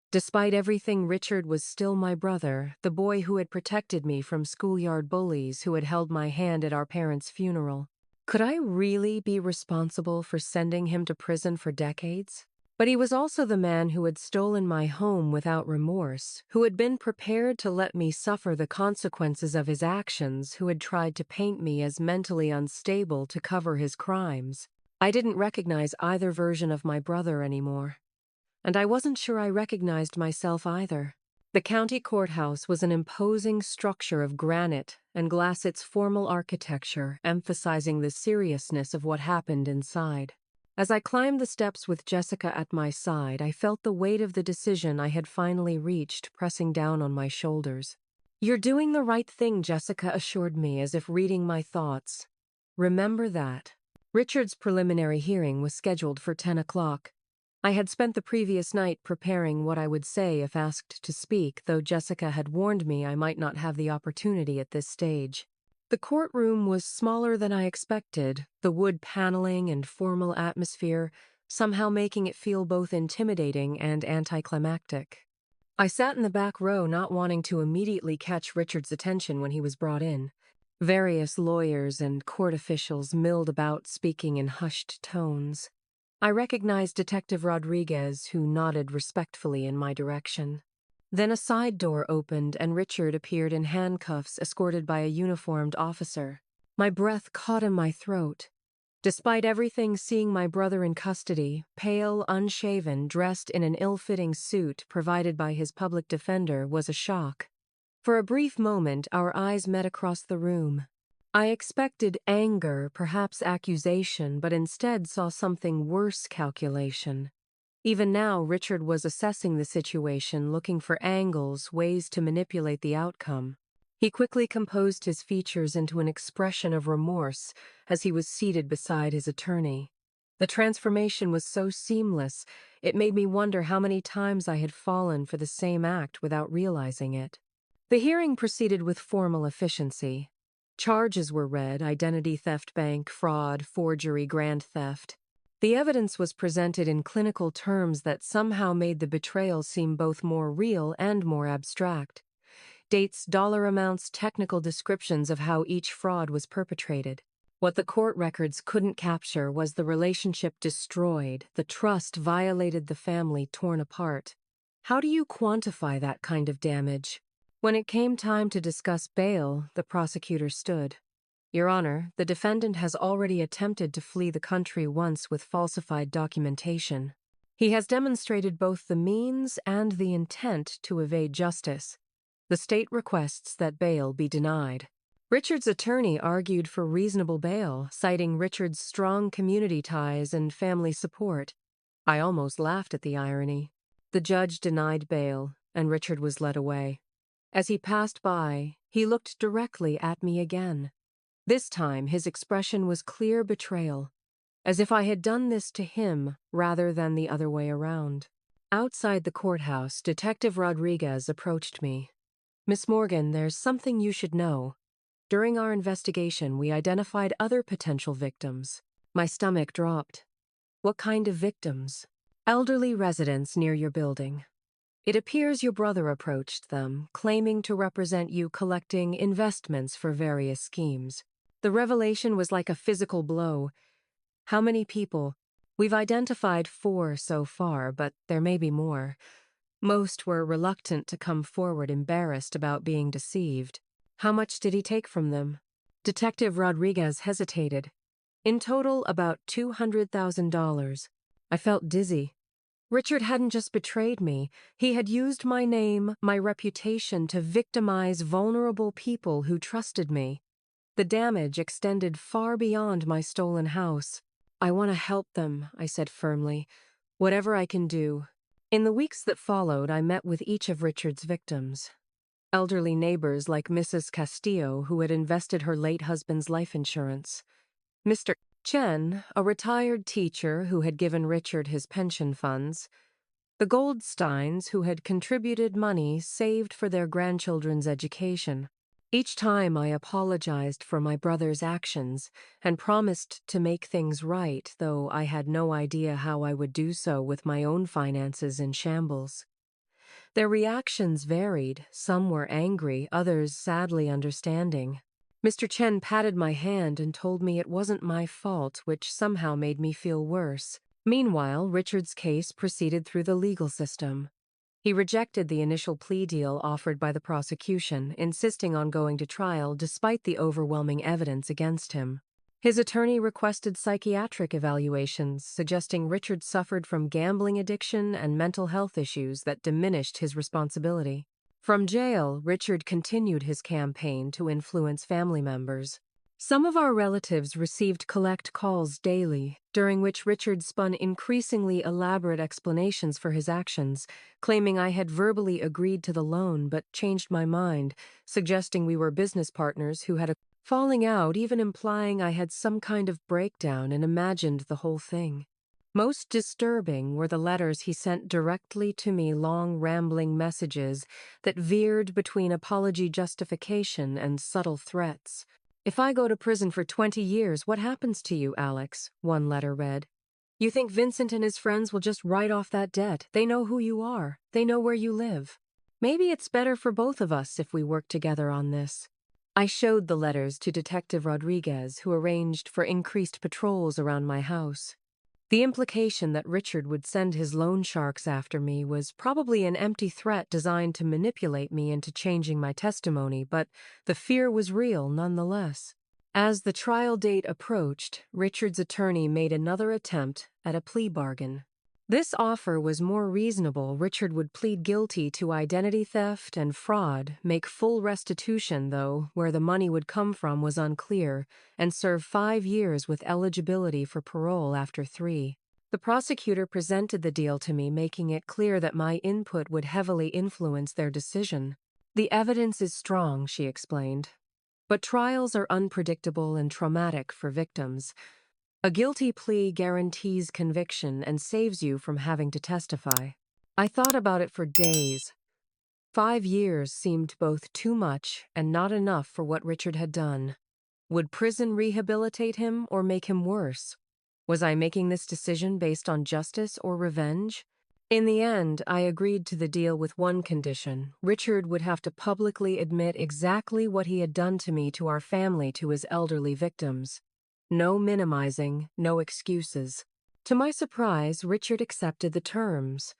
Despite everything, Richard was still my brother, the boy who had protected me from schoolyard bullies, who had held my hand at our parents' funeral. Could I really be responsible for sending him to prison for decades? But he was also the man who had stolen my home without remorse, who had been prepared to let me suffer the consequences of his actions, who had tried to paint me as mentally unstable to cover his crimes. I didn't recognize either version of my brother anymore. And I wasn't sure I recognized myself either. The county courthouse was an imposing structure of granite and glass, its formal architecture emphasizing the seriousness of what happened inside. As I climbed the steps with Jessica at my side, I felt the weight of the decision I had finally reached pressing down on my shoulders. "You're doing the right thing," Jessica assured me, as if reading my thoughts. "Remember that." Richard's preliminary hearing was scheduled for 10 o'clock. I had spent the previous night preparing what I would say if asked to speak, though Jessica had warned me I might not have the opportunity at this stage. The courtroom was smaller than I expected, the wood paneling and formal atmosphere somehow making it feel both intimidating and anticlimactic. I sat in the back row, not wanting to immediately catch Richard's attention when he was brought in. Various lawyers and court officials milled about, speaking in hushed tones. I recognized Detective Rodriguez, who nodded respectfully in my direction. Then a side door opened and Richard appeared in handcuffs, escorted by a uniformed officer. My breath caught in my throat. Despite everything, seeing my brother in custody, pale, unshaven, dressed in an ill-fitting suit provided by his public defender, was a shock. For a brief moment, our eyes met across the room. I expected anger, perhaps accusation, but instead saw something worse: calculation. Even now, Richard was assessing the situation, looking for angles, ways to manipulate the outcome. He quickly composed his features into an expression of remorse as he was seated beside his attorney. The transformation was so seamless, it made me wonder how many times I had fallen for the same act without realizing it. The hearing proceeded with formal efficiency. Charges were read: identity theft, bank fraud, forgery, grand theft. The evidence was presented in clinical terms that somehow made the betrayal seem both more real and more abstract. Dates, dollar amounts, technical descriptions of how each fraud was perpetrated. What the court records couldn't capture was the relationship destroyed, the trust violated, the family torn apart. How do you quantify that kind of damage? When it came time to discuss bail, the prosecutor stood. Your Honor, the defendant has already attempted to flee the country once with falsified documentation. He has demonstrated both the means and the intent to evade justice. The state requests that bail be denied. Richard's attorney argued for reasonable bail, citing Richard's strong community ties and family support. I almost laughed at the irony. The judge denied bail, and Richard was led away. As he passed by, he looked directly at me again. This time, his expression was clear betrayal, as if I had done this to him rather than the other way around. Outside the courthouse, Detective Rodriguez approached me. Miss Morgan, there's something you should know. During our investigation, we identified other potential victims. My stomach dropped. What kind of victims? Elderly residents near your building. It appears your brother approached them, claiming to represent you collecting investments for various schemes. The revelation was like a physical blow. How many people? We've identified 4 so far, but there may be more. Most were reluctant to come forward, embarrassed about being deceived. How much did he take from them? Detective Rodriguez hesitated. In total, about $200,000. I felt dizzy. Richard hadn't just betrayed me. He had used my name, my reputation, to victimize vulnerable people who trusted me. The damage extended far beyond my stolen house. I want to help them, I said firmly. Whatever I can do. In the weeks that followed, I met with each of Richard's victims. Elderly neighbors like Mrs. Castillo, who had invested her late husband's life insurance. Mr. Chen, a retired teacher who had given Richard his pension funds. The Goldsteins, who had contributed money saved for their grandchildren's education. Each time I apologized for my brother's actions and promised to make things right, though I had no idea how I would do so with my own finances in shambles. Their reactions varied. Some were angry, others sadly understanding. Mr. Chen patted my hand and told me it wasn't my fault, which somehow made me feel worse. Meanwhile, Richard's case proceeded through the legal system. He rejected the initial plea deal offered by the prosecution, insisting on going to trial despite the overwhelming evidence against him. His attorney requested psychiatric evaluations, suggesting Richard suffered from gambling addiction and mental health issues that diminished his responsibility. From jail, Richard continued his campaign to influence family members. Some of our relatives received collect calls daily, during which Richard spun increasingly elaborate explanations for his actions, claiming I had verbally agreed to the loan but changed my mind, suggesting we were business partners who had a falling out, even implying I had some kind of breakdown and imagined the whole thing. Most disturbing were the letters he sent directly to me, long, rambling messages that veered between apology justification and subtle threats. If I go to prison for 20 years, what happens to you, Alex? One letter read. You think Vincent and his friends will just write off that debt? They know who you are. They know where you live. Maybe it's better for both of us if we work together on this. I showed the letters to Detective Rodriguez, who arranged for increased patrols around my house. The implication that Richard would send his loan sharks after me was probably an empty threat designed to manipulate me into changing my testimony, but the fear was real nonetheless. As the trial date approached, Richard's attorney made another attempt at a plea bargain. This offer was more reasonable. Richard would plead guilty to identity theft and fraud, make full restitution, though, where the money would come from was unclear, and serve 5 years with eligibility for parole after 3. The prosecutor presented the deal to me, making it clear that my input would heavily influence their decision. The evidence is strong, she explained. But trials are unpredictable and traumatic for victims. A guilty plea guarantees conviction and saves you from having to testify. I thought about it for days. 5 years seemed both too much and not enough for what Richard had done. Would prison rehabilitate him or make him worse? Was I making this decision based on justice or revenge? In the end, I agreed to the deal with one condition. Richard would have to publicly admit exactly what he had done to me, to our family, to his elderly victims. No minimizing, no excuses. To my surprise, Richard accepted the terms.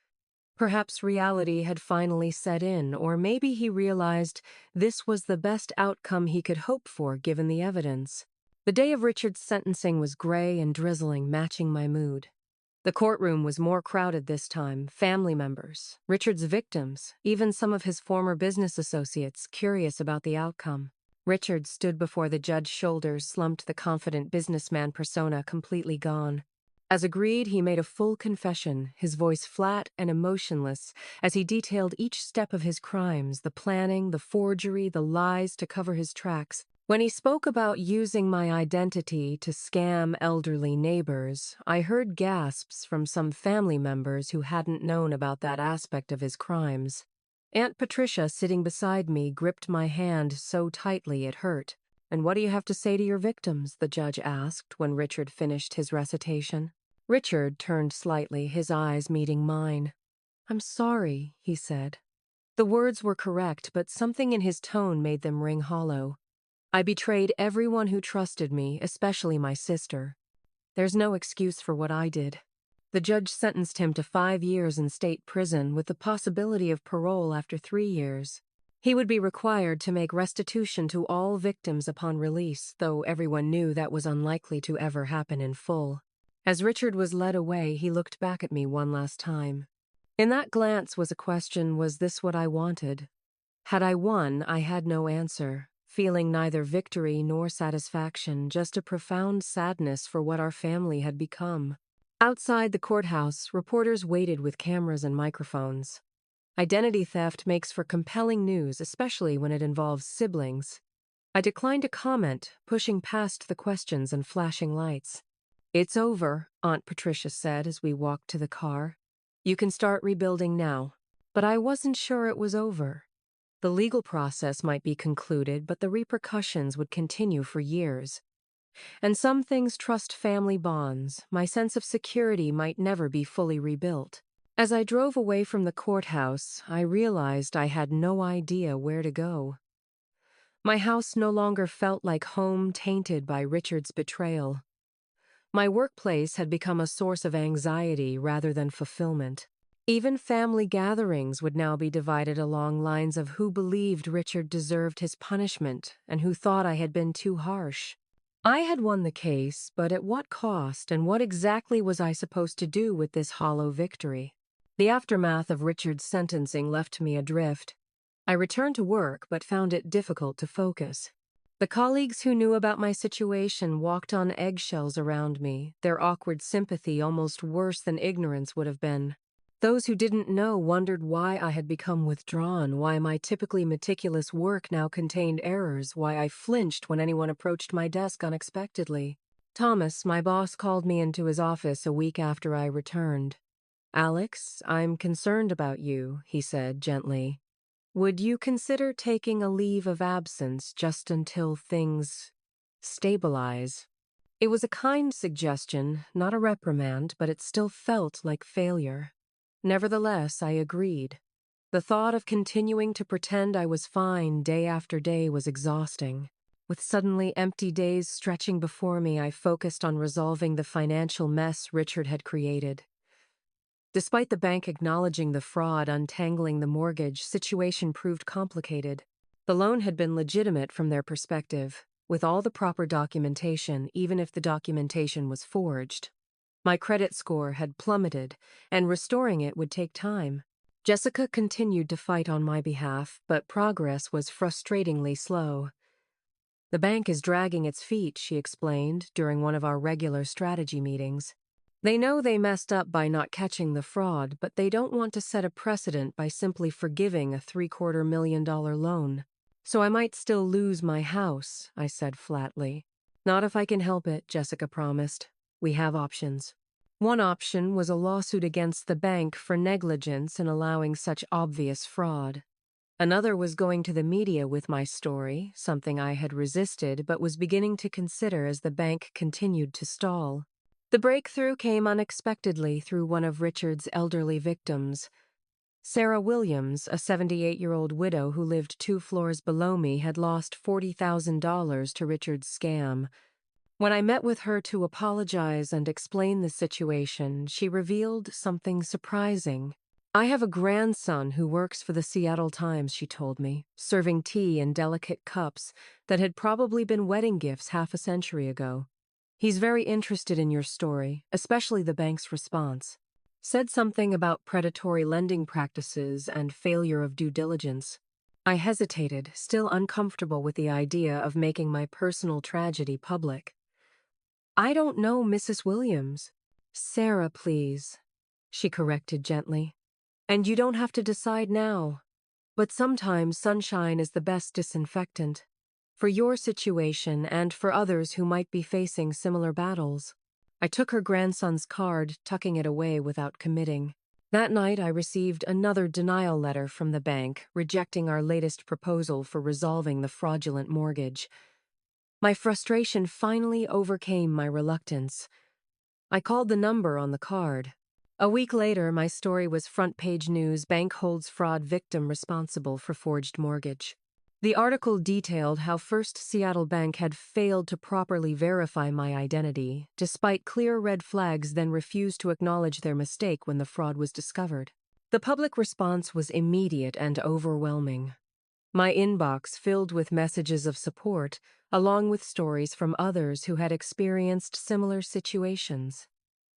Perhaps reality had finally set in, or maybe he realized this was the best outcome he could hope for given the evidence. The day of Richard's sentencing was gray and drizzling, matching my mood. The courtroom was more crowded this time. Family members, Richard's victims, even some of his former business associates, curious about the outcome. Richard stood before the judge's shoulders, slumped, the confident businessman persona completely gone. As agreed, he made a full confession, his voice flat and emotionless, as he detailed each step of his crimes, the planning, the forgery, the lies to cover his tracks. When he spoke about using my identity to scam elderly neighbors, I heard gasps from some family members who hadn't known about that aspect of his crimes. Aunt Patricia, sitting beside me, gripped my hand so tightly it hurt. "And what do you have to say to your victims?" the judge asked when Richard finished his recitation. Richard turned slightly, his eyes meeting mine. "I'm sorry," he said. The words were correct, but something in his tone made them ring hollow. "I betrayed everyone who trusted me, especially my sister. There's no excuse for what I did." The judge sentenced him to 5 years in state prison with the possibility of parole after 3 years. He would be required to make restitution to all victims upon release, though everyone knew that was unlikely to ever happen in full. As Richard was led away, he looked back at me one last time. In that glance was a question: was this what I wanted? Had I won, I had no answer, feeling neither victory nor satisfaction, just a profound sadness for what our family had become. Outside the courthouse, reporters waited with cameras and microphones. Identity theft makes for compelling news, especially when it involves siblings. I declined to comment, pushing past the questions and flashing lights. "It's over," Aunt Patricia said as we walked to the car. "You can start rebuilding now." But I wasn't sure it was over. The legal process might be concluded, but the repercussions would continue for years. And some things trust family bonds. My sense of security might never be fully rebuilt. As I drove away from the courthouse, I realized I had no idea where to go. My house no longer felt like home, tainted by Richard's betrayal. My workplace had become a source of anxiety rather than fulfillment. Even family gatherings would now be divided along lines of who believed Richard deserved his punishment and who thought I had been too harsh. I had won the case, but at what cost, and what exactly was I supposed to do with this hollow victory? The aftermath of Richard's sentencing left me adrift. I returned to work, but found it difficult to focus. The colleagues who knew about my situation walked on eggshells around me, their awkward sympathy almost worse than ignorance would have been. Those who didn't know wondered why I had become withdrawn, why my typically meticulous work now contained errors, why I flinched when anyone approached my desk unexpectedly. Thomas, my boss, called me into his office a week after I returned. "Alex, I'm concerned about you," he said gently. "Would you consider taking a leave of absence just until things stabilize?" It was a kind suggestion, not a reprimand, but it still felt like failure. Nevertheless, I agreed. The thought of continuing to pretend I was fine day after day was exhausting. With suddenly empty days stretching before me, I focused on resolving the financial mess Richard had created. Despite the bank acknowledging the fraud untangling the mortgage, situation proved complicated. The loan had been legitimate from their perspective, with all the proper documentation, even if the documentation was forged. My credit score had plummeted, and restoring it would take time. Jessica continued to fight on my behalf, but progress was frustratingly slow. The bank is dragging its feet, she explained during one of our regular strategy meetings. They know they messed up by not catching the fraud, but they don't want to set a precedent by simply forgiving a $750,000 loan. So I might still lose my house, I said flatly. Not if I can help it, Jessica promised. We have options. One option was a lawsuit against the bank for negligence in allowing such obvious fraud. Another was going to the media with my story, something I had resisted but was beginning to consider as the bank continued to stall. The breakthrough came unexpectedly through one of Richard's elderly victims. Sarah Williams, a 78-year-old widow who lived 2 floors below me, had lost $40,000 to Richard's scam. When I met with her to apologize and explain the situation, she revealed something surprising. I have a grandson who works for the Seattle Times, she told me, serving tea in delicate cups that had probably been wedding gifts half a century ago. He's very interested in your story, especially the bank's response. Said something about predatory lending practices and failure of due diligence. I hesitated, still uncomfortable with the idea of making my personal tragedy public. I don't know Mrs. Williams. Sarah, please, she corrected gently. And you don't have to decide now. But sometimes sunshine is the best disinfectant. For your situation and for others who might be facing similar battles. I took her grandson's card, tucking it away without committing. That night I received another denial letter from the bank, rejecting our latest proposal for resolving the fraudulent mortgage. My frustration finally overcame my reluctance. I called the number on the card. A week later, my story was front-page news: bank holds fraud victim responsible for forged mortgage. The article detailed how First Seattle Bank had failed to properly verify my identity, despite clear red flags, then refused to acknowledge their mistake when the fraud was discovered. The public response was immediate and overwhelming. My inbox filled with messages of support, along with stories from others who had experienced similar situations.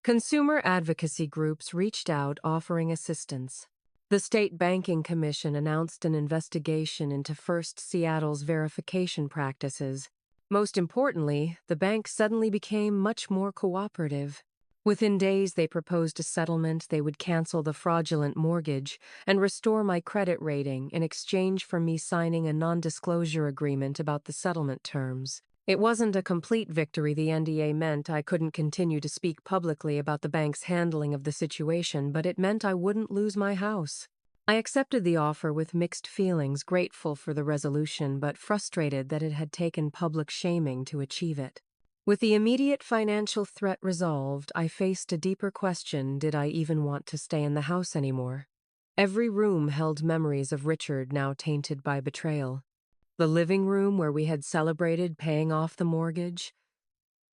Consumer advocacy groups reached out offering assistance. The State Banking Commission announced an investigation into First Seattle's verification practices. Most importantly, the bank suddenly became much more cooperative. Within days, they proposed a settlement. They would cancel the fraudulent mortgage and restore my credit rating in exchange for me signing a non-disclosure agreement about the settlement terms. It wasn't a complete victory. The NDA meant I couldn't continue to speak publicly about the bank's handling of the situation, but it meant I wouldn't lose my house. I accepted the offer with mixed feelings, grateful for the resolution, but frustrated that it had taken public shaming to achieve it. With the immediate financial threat resolved, I faced a deeper question: did I even want to stay in the house anymore? Every room held memories of Richard, now tainted by betrayal. The living room where we had celebrated paying off the mortgage.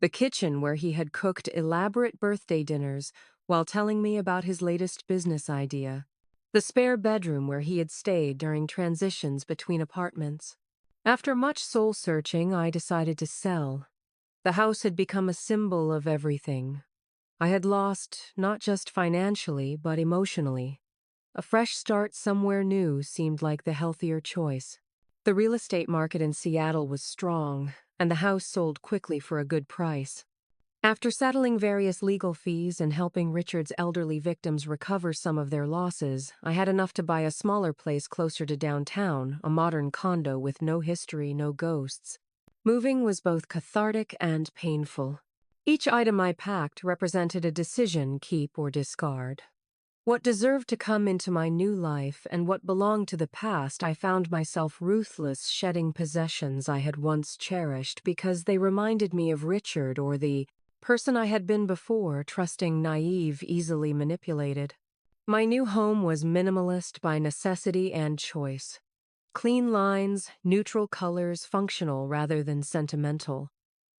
The kitchen where he had cooked elaborate birthday dinners while telling me about his latest business idea. The spare bedroom where he had stayed during transitions between apartments. After much soul-searching, I decided to sell. The house had become a symbol of everything. I had lost, not just financially, but emotionally. A fresh start somewhere new seemed like the healthier choice. The real estate market in Seattle was strong, and the house sold quickly for a good price. After settling various legal fees and helping Richard's elderly victims recover some of their losses, I had enough to buy a smaller place closer to downtown, a modern condo with no history, no ghosts. Moving was both cathartic and painful. Each item I packed represented a decision: keep or discard. What deserved to come into my new life and what belonged to the past, I found myself ruthless, shedding possessions I had once cherished because they reminded me of Richard or the person I had been before, trusting, naive, easily manipulated. My new home was minimalist by necessity and choice. Clean lines, neutral colors, functional rather than sentimental.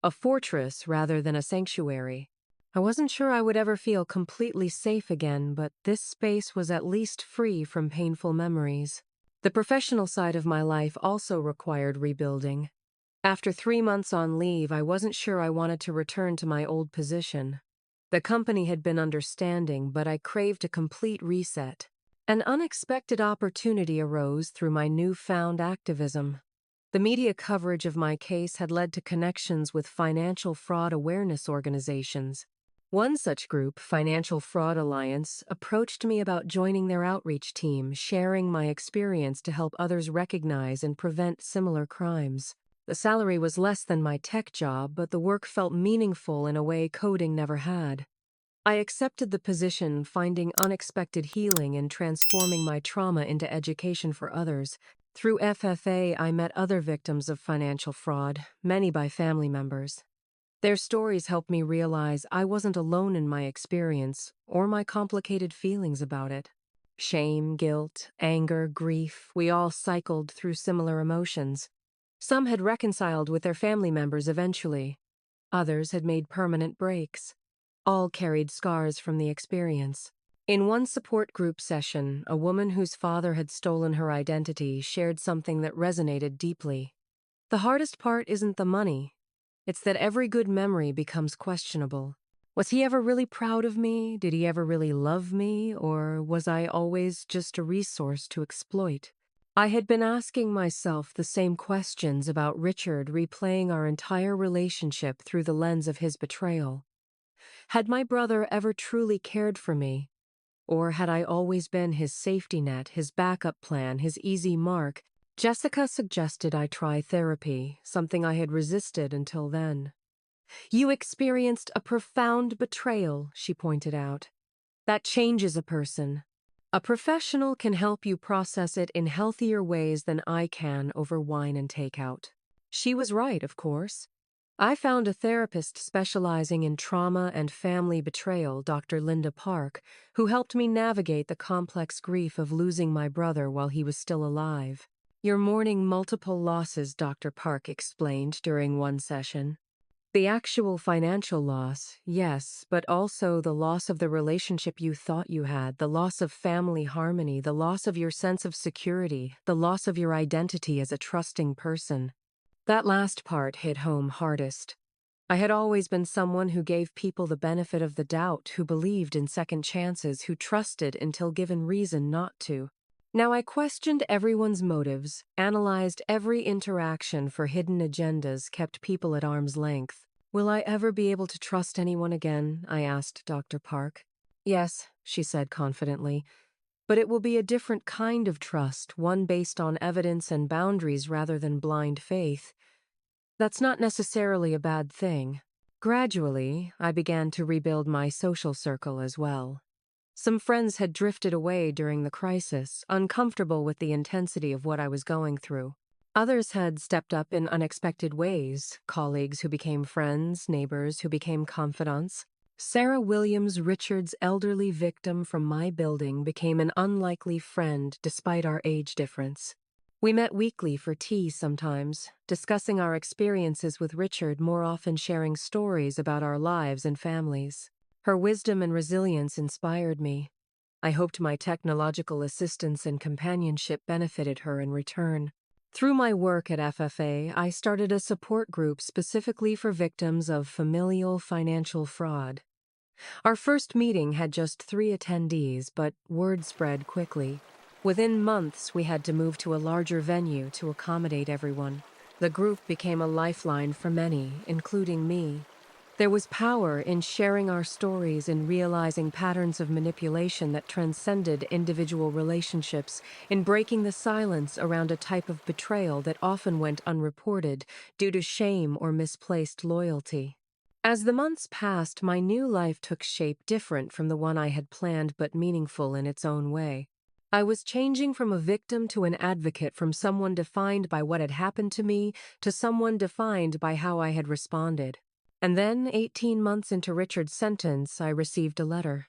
A fortress rather than a sanctuary. I wasn't sure I would ever feel completely safe again, but this space was at least free from painful memories. The professional side of my life also required rebuilding. After 3 months on leave, I wasn't sure I wanted to return to my old position. The company had been understanding, but I craved a complete reset. An unexpected opportunity arose through my newfound activism. The media coverage of my case had led to connections with financial fraud awareness organizations. One such group, Financial Fraud Alliance, approached me about joining their outreach team, sharing my experience to help others recognize and prevent similar crimes. The salary was less than my tech job, but the work felt meaningful in a way coding never had. I accepted the position, finding unexpected healing and transforming my trauma into education for others. Through FFA, I met other victims of financial fraud, many by family members. Their stories helped me realize I wasn't alone in my experience or my complicated feelings about it. Shame, guilt, anger, grief, we all cycled through similar emotions. Some had reconciled with their family members eventually. Others had made permanent breaks. All carried scars from the experience. In one support group session, a woman whose father had stolen her identity shared something that resonated deeply. The hardest part isn't the money. It's that every good memory becomes questionable. Was he ever really proud of me? Did he ever really love me? Or was I always just a resource to exploit? I had been asking myself the same questions about Richard, replaying our entire relationship through the lens of his betrayal. Had my brother ever truly cared for me? Or had I always been his safety net, his backup plan, his easy mark? Jessica suggested I try therapy, something I had resisted until then. You experienced a profound betrayal, she pointed out. That changes a person. A professional can help you process it in healthier ways than I can over wine and takeout. She was right, of course. I found a therapist specializing in trauma and family betrayal, Dr. Linda Park, who helped me navigate the complex grief of losing my brother while he was still alive. You're mourning multiple losses, Dr. Park explained during one session. The actual financial loss, yes, but also the loss of the relationship you thought you had, the loss of family harmony, the loss of your sense of security, the loss of your identity as a trusting person. That last part hit home hardest. I had always been someone who gave people the benefit of the doubt, who believed in second chances, who trusted until given reason not to. Now I questioned everyone's motives, analyzed every interaction for hidden agendas, kept people at arm's length. Will I ever be able to trust anyone again? I asked Dr. Park. Yes, she said confidently, but it will be a different kind of trust, one based on evidence and boundaries rather than blind faith. That's not necessarily a bad thing. Gradually, I began to rebuild my social circle as well. Some friends had drifted away during the crisis, uncomfortable with the intensity of what I was going through. Others had stepped up in unexpected ways, colleagues who became friends, neighbors who became confidants. Sarah Williams, Richard's elderly victim from my building, became an unlikely friend despite our age difference. We met weekly for tea sometimes, discussing our experiences with Richard, more often sharing stories about our lives and families. Her wisdom and resilience inspired me. I hoped my technological assistance and companionship benefited her in return. Through my work at FFA, I started a support group specifically for victims of familial financial fraud. Our first meeting had just 3 attendees, but word spread quickly. Within months, we had to move to a larger venue to accommodate everyone. The group became a lifeline for many, including me. There was power in sharing our stories and realizing patterns of manipulation that transcended individual relationships, in breaking the silence around a type of betrayal that often went unreported due to shame or misplaced loyalty. As the months passed, my new life took shape different from the one I had planned, but meaningful in its own way. I was changing from a victim to an advocate, from someone defined by what had happened to me to someone defined by how I had responded. And then, 18 months into Richard's sentence, I received a letter.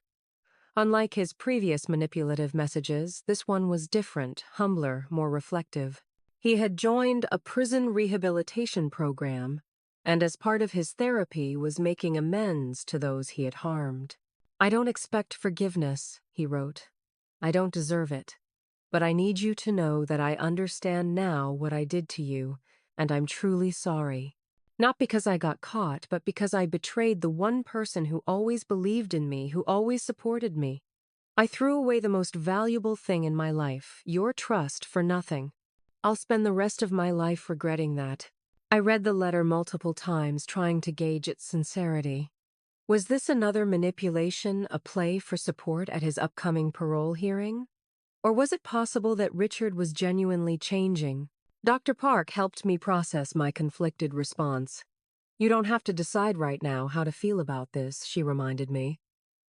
Unlike his previous manipulative messages, this one was different, humbler, more reflective. He had joined a prison rehabilitation program, and as part of his therapy was making amends to those he had harmed. I don't expect forgiveness, he wrote. I don't deserve it. But I need you to know that I understand now what I did to you, and I'm truly sorry. Not because I got caught, but because I betrayed the one person who always believed in me, who always supported me. I threw away the most valuable thing in my life, your trust, for nothing. I'll spend the rest of my life regretting that. I read the letter multiple times, trying to gauge its sincerity. Was this another manipulation, a play for support at his upcoming parole hearing? Or was it possible that Richard was genuinely changing? Dr. Park helped me process my conflicted response. You don't have to decide right now how to feel about this, she reminded me.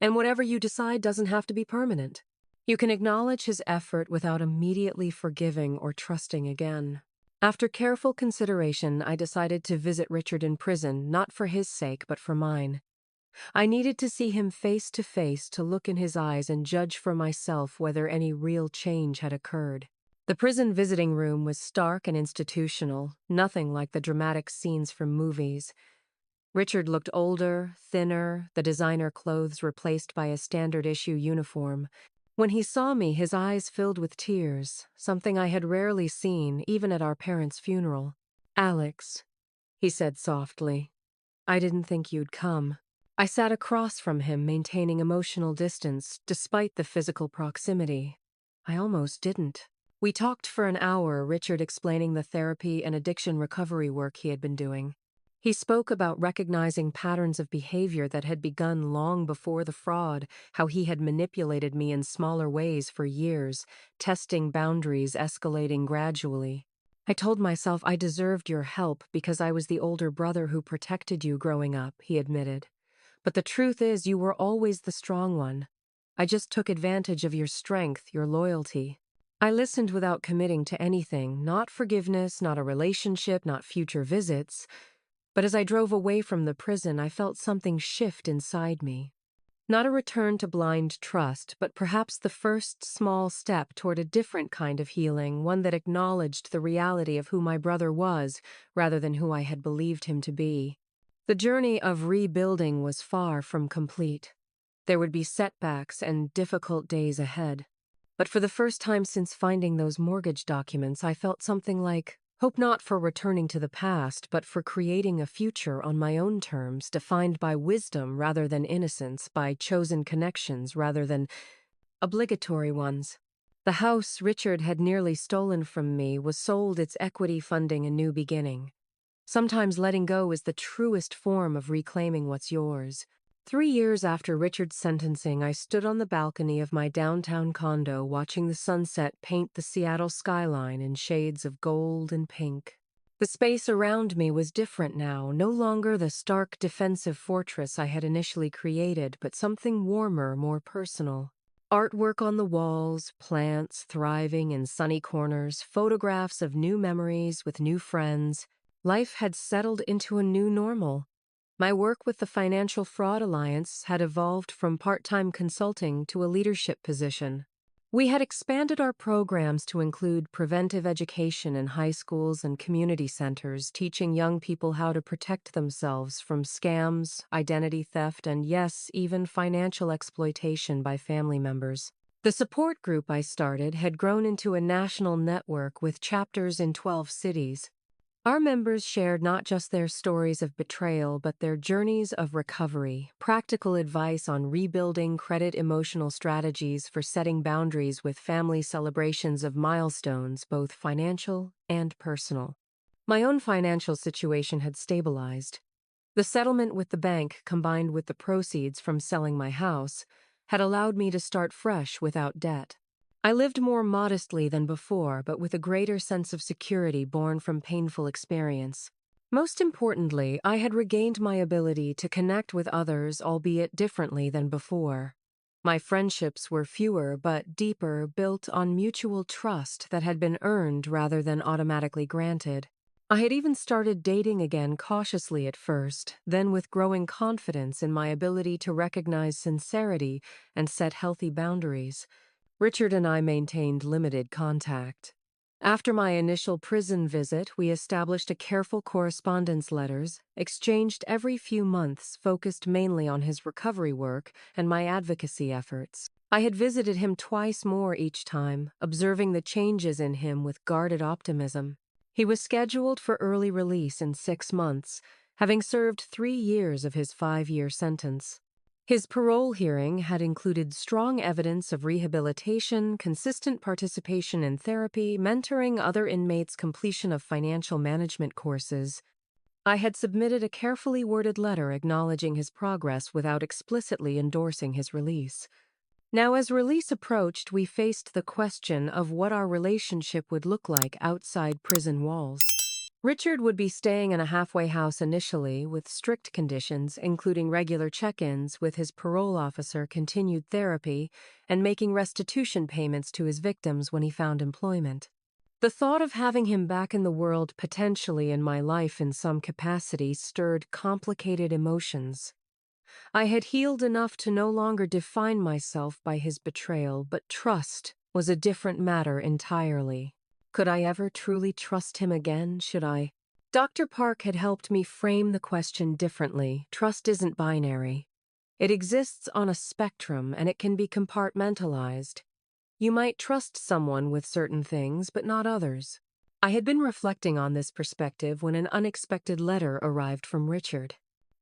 And whatever you decide doesn't have to be permanent. You can acknowledge his effort without immediately forgiving or trusting again. After careful consideration, I decided to visit Richard in prison, not for his sake, but for mine. I needed to see him face to face, to look in his eyes and judge for myself whether any real change had occurred. The prison visiting room was stark and institutional, nothing like the dramatic scenes from movies. Richard looked older, thinner, the designer clothes replaced by a standard-issue uniform. When he saw me, his eyes filled with tears, something I had rarely seen, even at our parents' funeral. "Alex," he said softly, "I didn't think you'd come." I sat across from him, maintaining emotional distance, despite the physical proximity. I almost didn't. We talked for an hour, Richard explaining the therapy and addiction recovery work he had been doing. He spoke about recognizing patterns of behavior that had begun long before the fraud, how he had manipulated me in smaller ways for years, testing boundaries, escalating gradually. I told myself I deserved your help because I was the older brother who protected you growing up, he admitted. But the truth is, you were always the strong one. I just took advantage of your strength, your loyalty. I listened without committing to anything, not forgiveness, not a relationship, not future visits. But as I drove away from the prison, I felt something shift inside me. Not a return to blind trust, but perhaps the first small step toward a different kind of healing, one that acknowledged the reality of who my brother was, rather than who I had believed him to be. The journey of rebuilding was far from complete. There would be setbacks and difficult days ahead. But for the first time since finding those mortgage documents, I felt something like hope, not for returning to the past, but for creating a future on my own terms, defined by wisdom rather than innocence, by chosen connections rather than obligatory ones. The house Richard had nearly stolen from me was sold, its equity funding a new beginning. Sometimes letting go is the truest form of reclaiming what's yours. 3 years after Richard's sentencing, I stood on the balcony of my downtown condo watching the sunset paint the Seattle skyline in shades of gold and pink. The space around me was different now, no longer the stark defensive fortress I had initially created, but something warmer, more personal. Artwork on the walls, plants thriving in sunny corners, photographs of new memories with new friends. Life had settled into a new normal. My work with the Financial Fraud Alliance had evolved from part-time consulting to a leadership position. We had expanded our programs to include preventive education in high schools and community centers, teaching young people how to protect themselves from scams, identity theft, and yes, even financial exploitation by family members. The support group I started had grown into a national network with chapters in 12 cities. Our members shared not just their stories of betrayal, but their journeys of recovery, practical advice on rebuilding credit, emotional strategies for setting boundaries with family celebrations of milestones, both financial and personal. My own financial situation had stabilized. The settlement with the bank, combined with the proceeds from selling my house, had allowed me to start fresh without debt. I lived more modestly than before, but with a greater sense of security born from painful experience. Most importantly, I had regained my ability to connect with others, albeit differently than before. My friendships were fewer but deeper, built on mutual trust that had been earned rather than automatically granted. I had even started dating again, cautiously at first, then with growing confidence in my ability to recognize sincerity and set healthy boundaries. Richard and I maintained limited contact. After my initial prison visit, we established a careful correspondence letters, exchanged every few months, focused mainly on his recovery work and my advocacy efforts. I had visited him twice more each time, observing the changes in him with guarded optimism. He was scheduled for early release in 6 months, having served 3 years of his 5-year sentence. His parole hearing had included strong evidence of rehabilitation, consistent participation in therapy, mentoring other inmates, completion of financial management courses. I had submitted a carefully worded letter acknowledging his progress without explicitly endorsing his release. Now, as release approached, we faced the question of what our relationship would look like outside prison walls. Richard would be staying in a halfway house initially, with strict conditions, including regular check-ins with his parole officer, continued therapy, and making restitution payments to his victims when he found employment. The thought of having him back in the world, potentially in my life in some capacity, stirred complicated emotions. I had healed enough to no longer define myself by his betrayal, but trust was a different matter entirely. Could I ever truly trust him again, should I? Dr. Park had helped me frame the question differently. Trust isn't binary. It exists on a spectrum, and it can be compartmentalized. You might trust someone with certain things, but not others. I had been reflecting on this perspective when an unexpected letter arrived from Richard.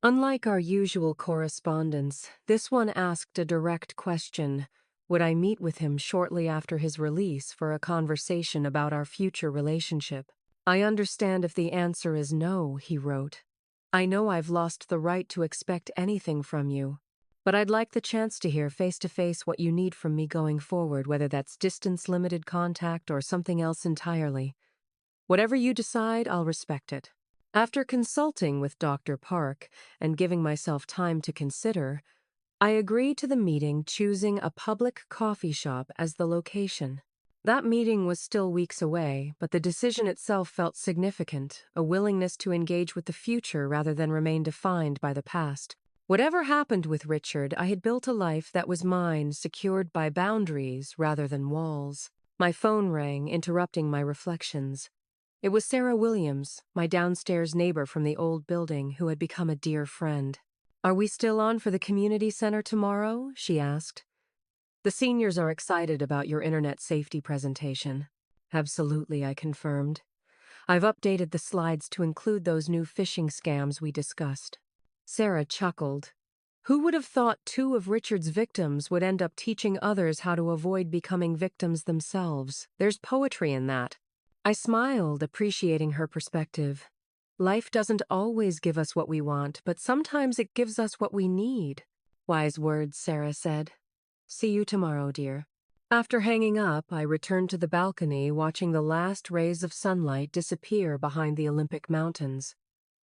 Unlike our usual correspondence, this one asked a direct question. Would I meet with him shortly after his release for a conversation about our future relationship? I understand if the answer is no, he wrote. I know I've lost the right to expect anything from you, but I'd like the chance to hear face-to-face what you need from me going forward, whether that's distance-limited contact or something else entirely. Whatever you decide, I'll respect it. After consulting with Dr. Park and giving myself time to consider, I agreed to the meeting, choosing a public coffee shop as the location. That meeting was still weeks away, but the decision itself felt significant, a willingness to engage with the future rather than remain defined by the past. Whatever happened with Richard, I had built a life that was mine, secured by boundaries rather than walls. My phone rang, interrupting my reflections. It was Sarah Williams, my downstairs neighbor from the old building, who had become a dear friend. Are we still on for the community center tomorrow? She asked. The seniors are excited about your internet safety presentation. Absolutely, I confirmed. I've updated the slides to include those new phishing scams we discussed. Sarah chuckled. Who would have thought 2 of Richard's victims would end up teaching others how to avoid becoming victims themselves? There's poetry in that. I smiled, appreciating her perspective. Life doesn't always give us what we want, but sometimes it gives us what we need. Wise words, Sarah said. See you tomorrow, dear. After hanging up, I returned to the balcony, watching the last rays of sunlight disappear behind the Olympic Mountains.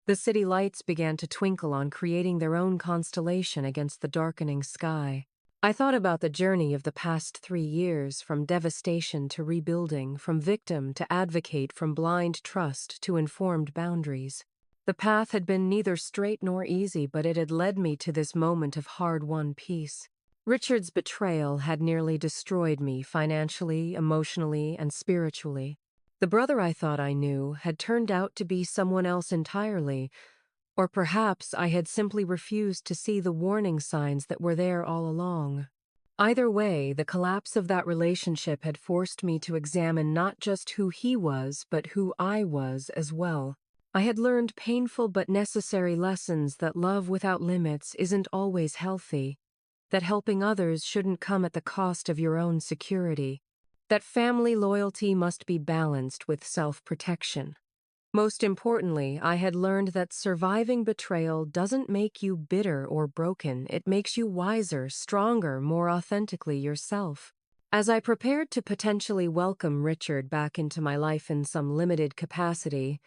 The city lights began to twinkle on, creating their own constellation against the darkening sky. I thought about the journey of the past 3 years, from devastation to rebuilding, from victim to advocate, from blind trust to informed boundaries. The path had been neither straight nor easy, but it had led me to this moment of hard-won peace. Richard's betrayal had nearly destroyed me financially, emotionally, and spiritually. The brother I thought I knew had turned out to be someone else entirely, or perhaps I had simply refused to see the warning signs that were there all along. Either way, the collapse of that relationship had forced me to examine not just who he was, but who I was as well. I had learned painful but necessary lessons that love without limits isn't always healthy, that helping others shouldn't come at the cost of your own security, that family loyalty must be balanced with self-protection. Most importantly, I had learned that surviving betrayal doesn't make you bitter or broken. It makes you wiser, stronger, more authentically yourself. As I prepared to potentially welcome Richard back into my life in some limited capacity,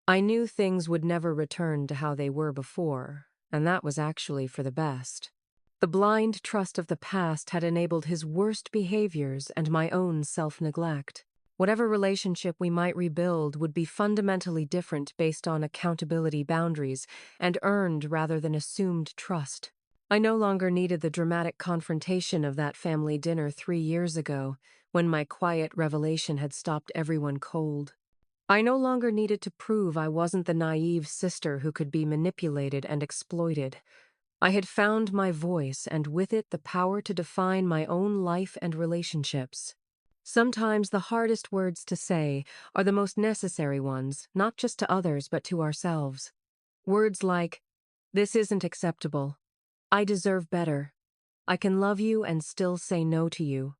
I knew things would never return to how they were before, and that was actually for the best. The blind trust of the past had enabled his worst behaviors and my own self-neglect. Whatever relationship we might rebuild would be fundamentally different based on accountability boundaries and earned rather than assumed trust. I no longer needed the dramatic confrontation of that family dinner 3 years ago, when my quiet revelation had stopped everyone cold. I no longer needed to prove I wasn't the naive sister who could be manipulated and exploited. I had found my voice, and with it the power to define my own life and relationships. Sometimes the hardest words to say are the most necessary ones, not just to others but to ourselves. Words like, "This isn't acceptable," "I deserve better," "I can love you and still say no to you,"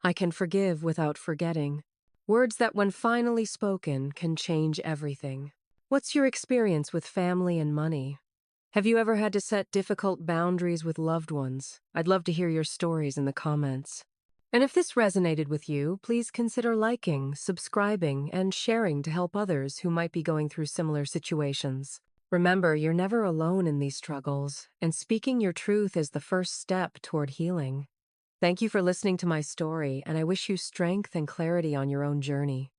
"I can forgive without forgetting." Words that, when finally spoken, can change everything. What's your experience with family and money? Have you ever had to set difficult boundaries with loved ones? I'd love to hear your stories in the comments. And if this resonated with you, please consider liking, subscribing, and sharing to help others who might be going through similar situations. Remember, you're never alone in these struggles, and speaking your truth is the first step toward healing. Thank you for listening to my story, and I wish you strength and clarity on your own journey.